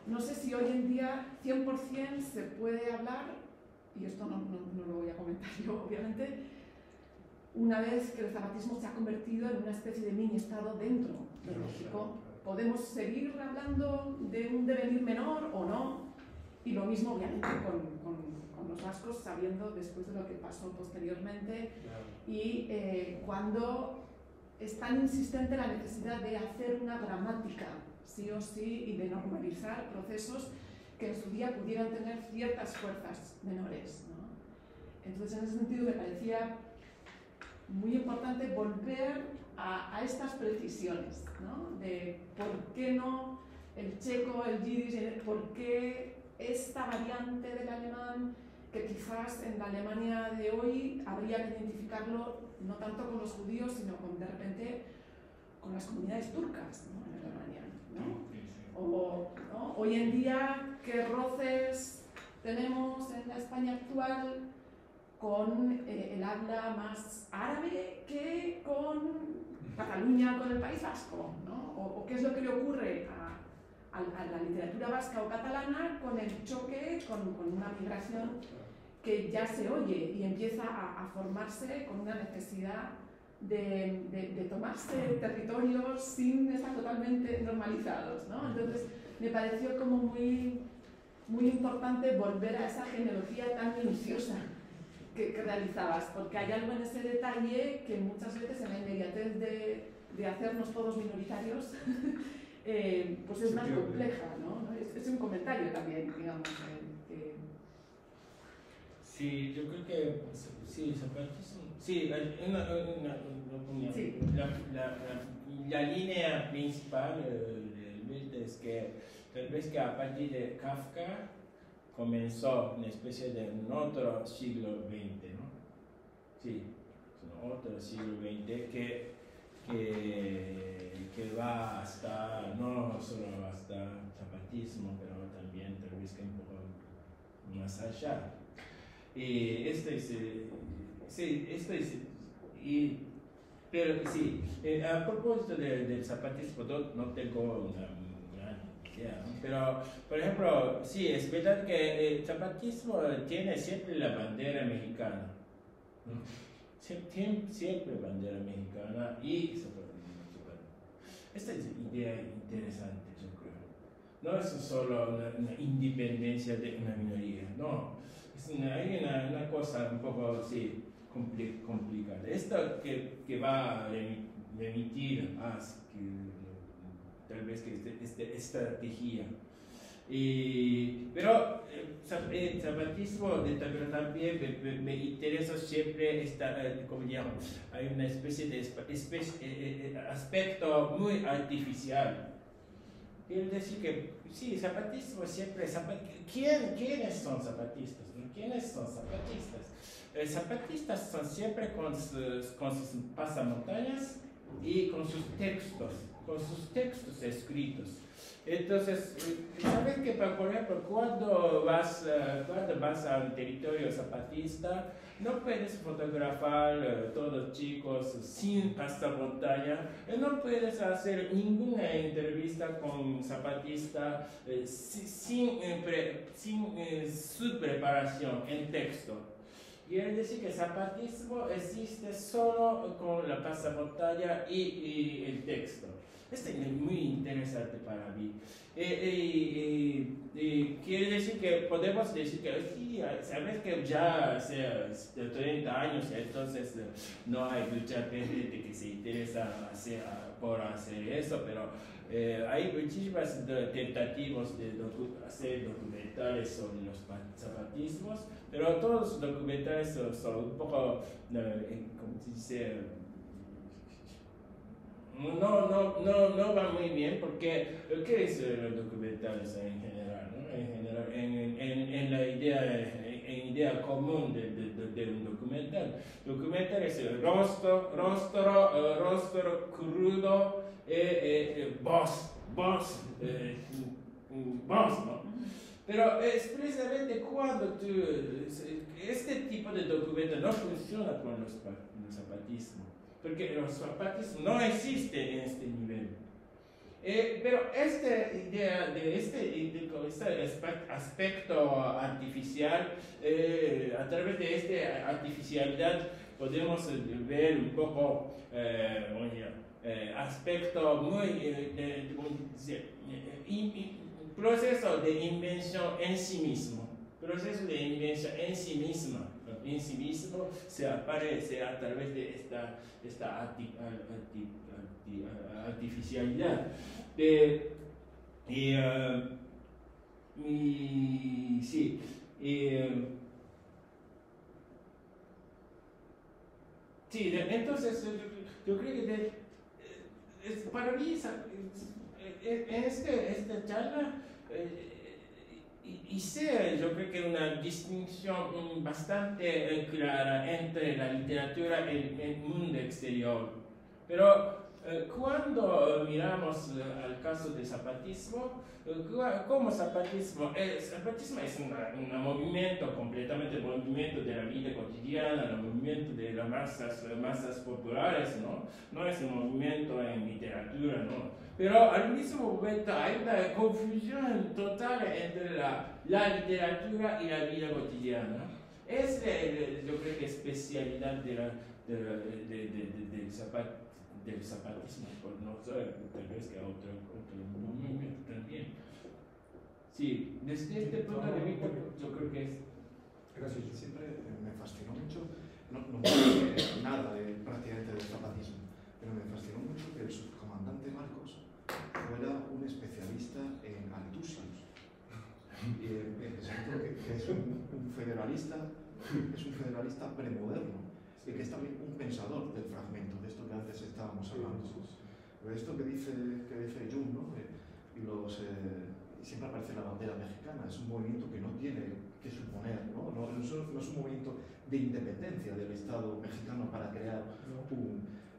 no sé si hoy en día 100% se puede hablar, y esto no lo voy a comentar yo, obviamente, una vez que el zapatismo se ha convertido en una especie de mini-estado dentro de México. Podemos seguir hablando de un devenir menor o no, y lo mismo obviamente con los vascos, sabiendo después de lo que pasó posteriormente, y cuando es tan insistente la necesidad de hacer una gramática, sí o sí, y de normalizar procesos que en su día pudieran tener ciertas fuerzas menores, ¿no? Entonces, en ese sentido, me parecía muy importante volver a estas precisiones, ¿no? De por qué no el checo, el yiddish, por qué esta variante del alemán, que quizás en la Alemania de hoy habría que identificarlo no tanto con los judíos, sino con, de repente, con las comunidades turcas, ¿no? En Alemania, ¿no? O, ¿no? Hoy en día, ¿qué roces tenemos en la España actual con el habla más árabe que con Cataluña, con el País Vasco, ¿no? O qué es lo que le ocurre a la literatura vasca o catalana con el choque, con una migración que ya se oye y empieza a formarse con una necesidad de tomarse territorios sin estar totalmente normalizados, ¿no? Entonces me pareció como muy, muy importante volver a esa genealogía tan minuciosa que realizabas, porque hay algo en ese detalle que muchas veces en la inmediatez de hacernos todos minoritarios pues es más compleja, ¿no? Es un comentario también, digamos. Sí, yo creo que sí, zapatismo. Sí, Sí. La línea principal del Milton es que tal vez que a partir de Kafka comenzó una especie de un otro siglo XX, ¿no? Sí, un otro siglo XX que va hasta, no solo hasta zapatismo, pero también tal vez que un poco más allá. Y pero sí, a propósito del zapatismo, no tengo una gran idea, ¿no? Pero, por ejemplo, sí, es verdad que el zapatismo tiene siempre la bandera mexicana, ¿no? Siempre bandera mexicana y zapatismo. Esta es una idea interesante, yo creo. No es solo una independencia de una minoría, no. Hay una cosa un poco así complicada. Esto que va a remitir más tal vez que esta estrategia. Pero el zapatismo también me interesa siempre, como digamos, hay una especie de aspecto muy artificial. Quiero decir que sí, zapatismo siempre. ¿Quiénes son zapatistas? ¿Quiénes son zapatistas? Zapatistas son siempre con sus pasamontañas y con sus textos escritos. Entonces, ¿sabes qué? Por ejemplo, cuando vas a un territorio zapatista, no puedes fotografar todos los chicos sin pasamontaña, no puedes hacer ninguna entrevista con zapatista sin su preparación en texto. Quiere decir que el zapatismo existe solo con la pasamontaña y el texto. Este es muy interesante para mí. Quiere decir que podemos decir que sí, sabes que ya hace 30 años, entonces no hay mucha gente que se interesa por hacer eso, pero hay muchísimas tentativas de hacer documentales sobre los zapatismos, pero todos los documentales son un poco, ¿cómo se dice? No va muy bien, porque ¿qué es los documentales en general? ¿No? En la idea común de un documental. Documental es el rostro crudo, voz, ¿no? Pero es precisamente cuando este tipo de documental no funciona con los zapatismos, porque los zapatistas no existen en este nivel. Pero esta idea de este aspecto artificial, a través de esta artificialidad podemos ver un poco aspecto muy, proceso de invención en sí mismo. Proceso de invención en sí misma. En sí mismo se aparece a través de esta artificialidad. Entonces yo creo que para mí en esta charla yo creo que una distinción bastante clara entre la literatura y el mundo exterior. Pero cuando miramos al caso del zapatismo, como zapatismo es un movimiento, completamente movimiento de la vida cotidiana, el movimiento de las masas populares, no es un movimiento en literatura, ¿no? Pero al mismo momento hay una confusión total entre la literatura y la vida cotidiana. Es yo creo que especialidad del zapatismo, por no sé, tal vez que otro movimiento también. Sí, desde este punto de vista yo creo que es... Gracias. Siempre me fascinó mucho, no sé nada prácticamente del zapatismo, pero me fascinó mucho que el subcomandante Marcos fuera un especialista en Altusius. Exacto, que es un federalista premoderno, y que es también un pensador del fragmento, de esto que antes estábamos hablando. Pero esto que dice Jung, ¿no? Siempre aparece la bandera mexicana, es un movimiento que no tiene que suponer, no es un movimiento de independencia del Estado mexicano para crear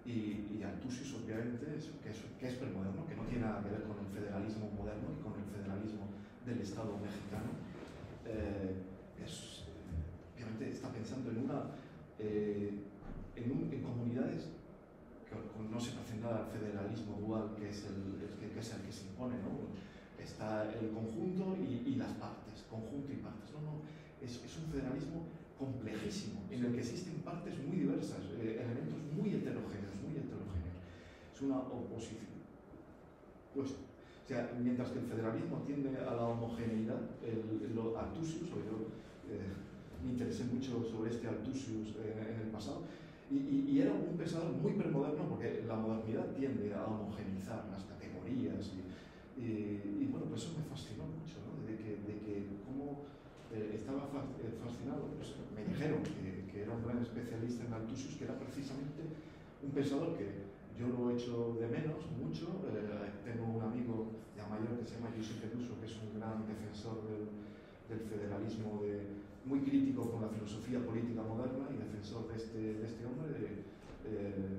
y Altusius obviamente que es premoderno, que no tiene nada que ver con el federalismo moderno y con el federalismo del Estado mexicano. Obviamente está pensando en comunidades que no se parecen nada al federalismo dual que es el que se impone, ¿no? Está el conjunto y las partes, conjunto y partes. Es un federalismo complejísimo en el que existen partes muy diversas, elementos muy heterogéneos. Es una oposición. Pues, o sea, mientras que el federalismo tiende a la homogeneidad, Altusius, me interesé mucho sobre este Altusius en el pasado, y era un pensador muy premoderno porque la modernidad tiende a homogeneizar las categorías y bueno, pues eso me fascinó mucho, ¿no? de que cómo estaba fascinado, pues me dijeron que era un gran especialista en Altusius, que era precisamente un pensador que yo lo echo de menos mucho. Tengo un amigo ya mayor que se llama Josep Peduso, que es un gran defensor del federalismo, muy crítico con la filosofía política moderna y defensor de este hombre, de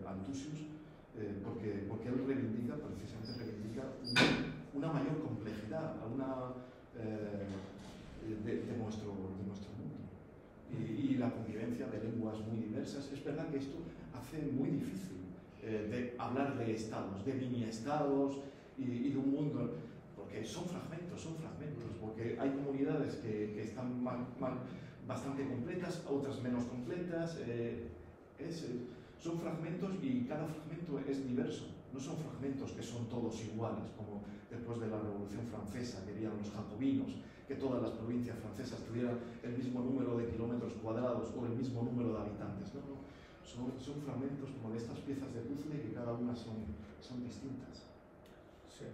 Altusius, porque él precisamente reivindica una mayor complejidad de nuestro mundo y la convivencia de lenguas muy diversas. Es verdad que esto hace muy difícil de hablar de estados, de mini-estados y de un mundo, porque son fragmentos, porque hay comunidades que están bastante completas, otras menos completas, son fragmentos y cada fragmento es diverso. no son fragmentos que son todos iguales, como después de la Revolución Francesa querían los jacobinos, que todas las provincias francesas tuvieran el mismo número de kilómetros cuadrados o el mismo número de habitantes. No, no. Son fragmentos como de estas piezas de puzzle que cada una son distintas. Sí.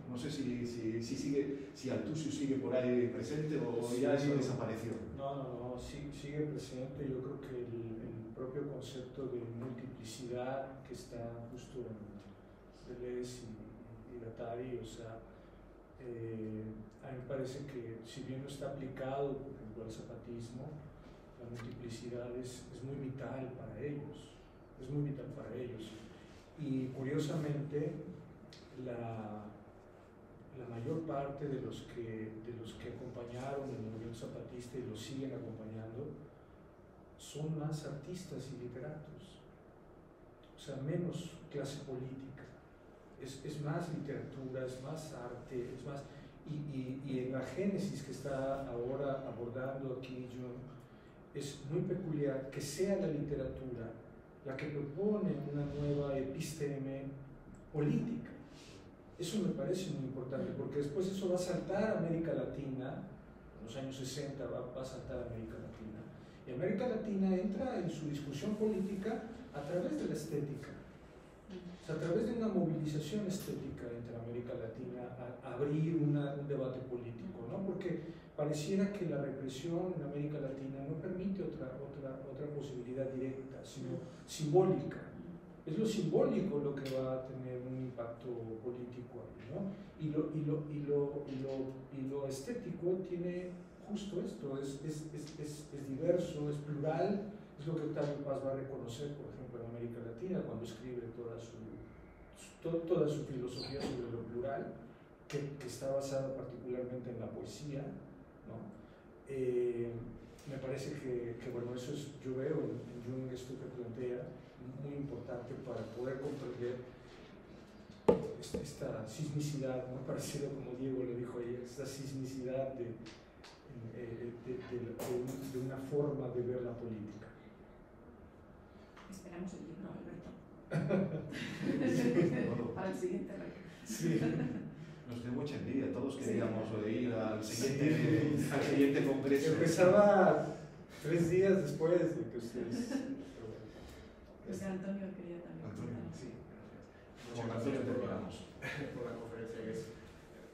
No sé si Altusio sigue por ahí presente o Sí, ya eso desapareció. No, sigue presente. Yo creo que el propio concepto de multiplicidad que está justo en Deleuze y Guattari, o sea, a mí me parece que si bien no está aplicado, por ejemplo, al zapatismo, la multiplicidad es muy vital para ellos, y curiosamente la mayor parte de los que acompañaron el movimiento zapatista y lo siguen acompañando son más artistas y literatos, o sea, menos clase política, es más literatura, es más arte, es más, y en la génesis que está ahora abordando aquí Jung, es muy peculiar que sea la literatura la que propone una nueva episteme política. Eso me parece muy importante, porque después eso va a saltar a América Latina, en los años 60 va a saltar a América Latina, y América Latina entra en su discusión política a través de la estética, o sea, a través de una movilización estética entre América Latina, a abrir un debate político, ¿no? Porque pareciera que la represión en América Latina no permite otra posibilidad directa, sino simbólica. Es lo simbólico lo que va a tener un impacto político ahí, ¿no? Y lo estético tiene justo esto, es diverso, es plural, es lo que Octavio Paz va a reconocer, por ejemplo, en América Latina, cuando escribe toda su filosofía sobre lo plural, que está basada particularmente en la poesía, ¿no? Me parece que bueno, eso es, yo veo en Jung esto que plantea, muy importante para poder comprender esta sismicidad, ¿no? Parecido como Diego le dijo ayer, esta sismicidad de una forma de ver la política. Esperamos el libro, Bueno, para el siguiente reto. sí. Nos dio mucha envidia, todos queríamos ir al siguiente congreso. Empezaba 3 días después de que ustedes... Pues Antonio quería también. Antonio, sí, Muchas con gracias Antonio terminamos. por la conferencia, que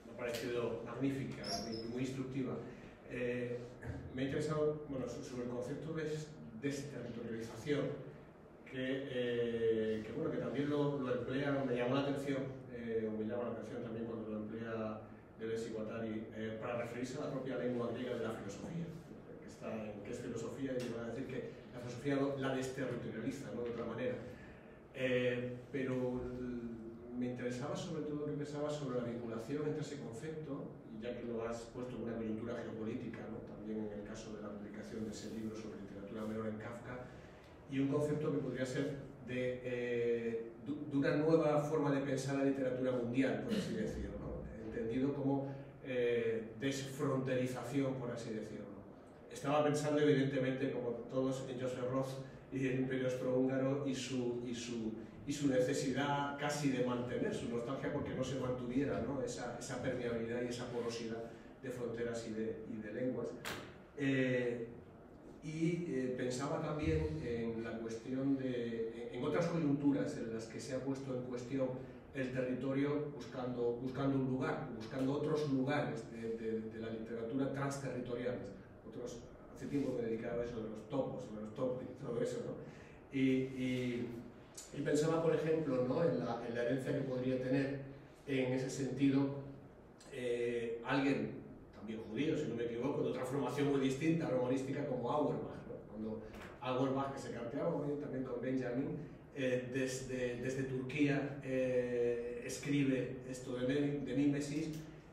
me ha parecido magnífica y muy instructiva. Me ha interesado sobre el concepto de desterritorialización, que también lo emplea, me llamó la atención, o me llama la atención también cuando lo emplea Deleuze y Guattari, para referirse a la propia lengua griega de la filosofía, que es filosofía, y van a decir que la filosofía la desterritorializa, ¿no? De otra manera. Pero me interesaba sobre todo que pensaba sobre la vinculación entre ese concepto, y ya que lo has puesto en una coyuntura geopolítica, ¿no? También en el caso de la publicación de ese libro sobre literatura menor en Kafka, y un concepto que podría ser de una nueva forma de pensar la literatura mundial, por así decirlo, ¿no? Entendido como desfronterización, por así decirlo. Estaba pensando evidentemente, como todos, en Joseph Roth y el Imperio Austrohúngaro y su necesidad casi de mantener su nostalgia porque no se mantuviera, ¿no? esa permeabilidad y esa porosidad de fronteras y de lenguas. Pensaba también en la cuestión en otras coyunturas en las que se ha puesto en cuestión el territorio buscando un lugar, buscando otros lugares de la literatura transterritoriales. Hace tiempo me he dedicado a eso de los topos, de los topics, todo eso, ¿no? Y pensaba, por ejemplo, ¿no? en la herencia que podría tener en ese sentido alguien, también judío, si no me equivoco, de otra formación muy distinta, romanística, como Auerbach, ¿no? Cuando Auerbach, que se carteaba también con Benjamin, desde Turquía escribe esto de Mimesis.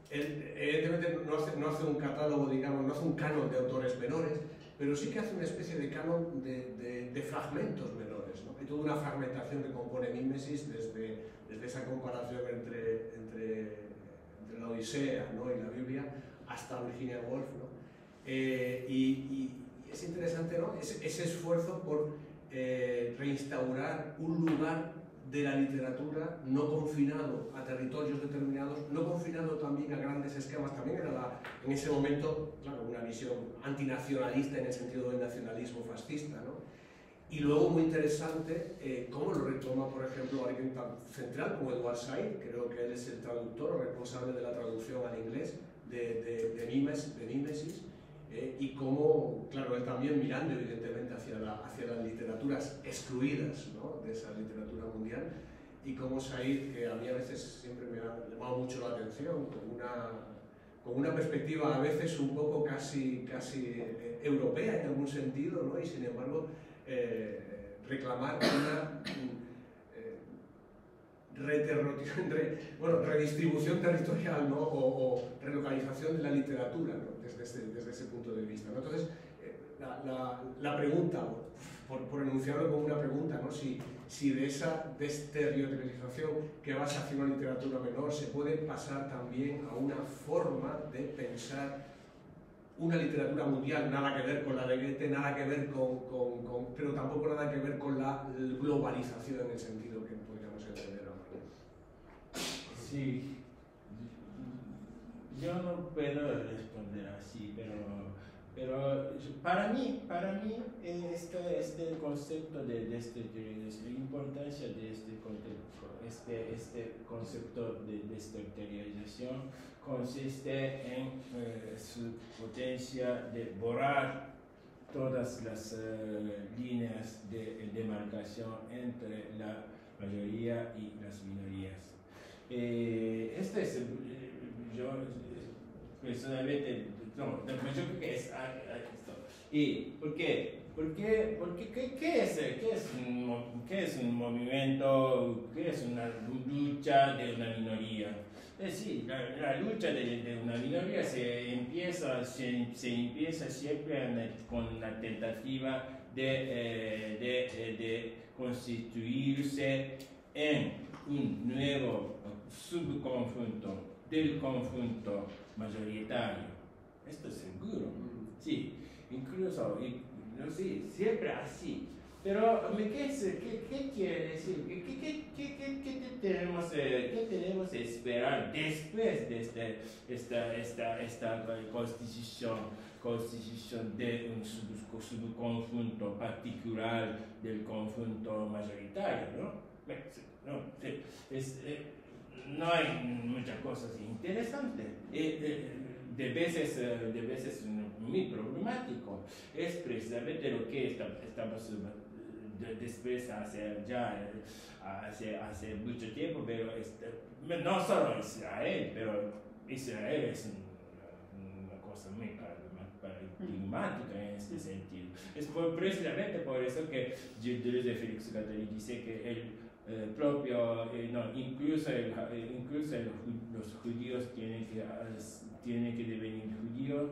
Él evidentemente no hace un catálogo, digamos, no hace un canon de autores menores, pero sí que hace una especie de canon de fragmentos menores, ¿no? Hay toda una fragmentación que compone Mimesis desde esa comparación entre la Odisea, ¿no? y la Biblia hasta Virginia Woolf, ¿no? Y es interesante, ¿no? ese esfuerzo por reinstaurar un lugar de la literatura, no confinado a territorios determinados, no confinado también a grandes esquemas. También era en ese momento, claro, una visión antinacionalista en el sentido del nacionalismo fascista, ¿no? Y luego, muy interesante, cómo lo retoma, por ejemplo, alguien tan central como Edward Said. Creo que él es el traductor o responsable de la traducción al inglés de Mimesis, y cómo, claro, él también mirando evidentemente hacia las literaturas excluidas, ¿no?, de esa literatura mundial, y cómo Said, que a mí a veces siempre me ha llamado mucho la atención, con una perspectiva a veces un poco casi europea en algún sentido, ¿no?, y sin embargo reclamar una redistribución territorial, ¿no?, o relocalización de la literatura, ¿no?, desde ese punto de vista, ¿no? Entonces, la pregunta, por enunciarlo como una pregunta, ¿no?, si de esa estereotipización que vas hacia una literatura menor se puede pasar también a una forma de pensar una literatura mundial, nada que ver con la de Goethe, nada que ver pero tampoco nada que ver con la globalización en el sentido que podríamos entender ahora. Sí, yo no puedo responder así, pero para mí este concepto de la importancia de este concepto de desterritorialización consiste en su potencia de borrar todas las líneas de demarcación entre la mayoría y las minorías. Esto es, yo personalmente, yo creo que es esto. ¿Y por qué? Porque ¿qué es un movimiento? ¿Qué es una lucha de una minoría? Sí, la lucha de una minoría se empieza siempre con la tentativa de constituirse en un nuevo subconjunto del conjunto mayoritario. Esto es seguro, sí, incluso, sí, siempre así. Pero, ¿qué quiere decir? ¿Qué tenemos que esperar después de esta constitución de un subconjunto particular del conjunto mayoritario, ¿no? No hay muchas cosas interesantes. De veces muy problemático. Es precisamente lo que estamos después hace mucho tiempo, pero no solo Israel, pero Israel es una cosa muy paradigmática en este sentido. Es precisamente por eso que Gilles Deleuze de Félix Guattari dice que incluso los judíos tienen que devenir judíos.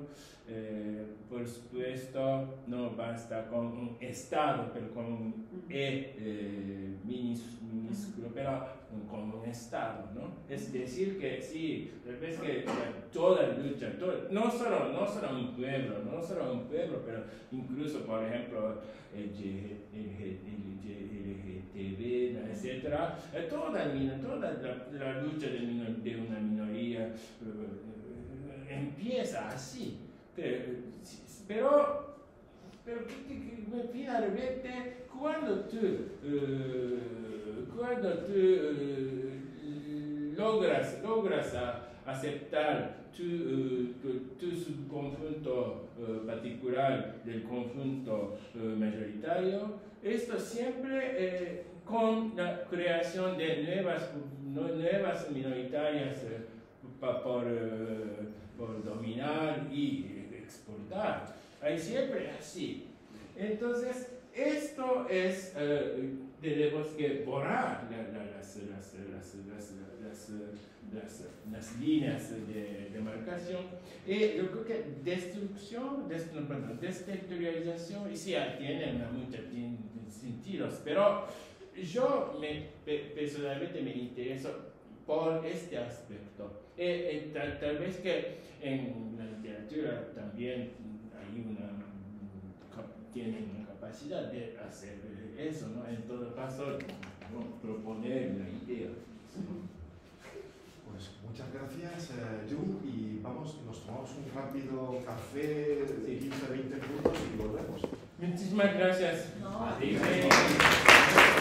Por supuesto, no basta con un Estado, pero con un minúsculo, pero con un Estado, ¿no? Es decir, que sí, tal vez que toda lucha, no solo un pueblo, pero incluso, por ejemplo, el LGTB, etcétera, toda la lucha de una minoría empieza así. Pero finalmente, cuando tú logras aceptar tu subconjunto particular del conjunto mayoritario, esto siempre con la creación de nuevas minoritarias por dominar y exportar. Hay siempre así. Entonces, esto es, tenemos que borrar las líneas de demarcación. Y yo creo que desterritorialización, y sí, tiene muchos sentidos, pero yo personalmente me intereso por este aspecto. Tal vez que en la literatura también tienen una capacidad de hacer eso, ¿no? En todo caso, proponer la idea. Pues muchas gracias, Jung, y vamos, nos tomamos un rápido café de 15-20 minutos y volvemos. Muchísimas gracias. No, Adiós.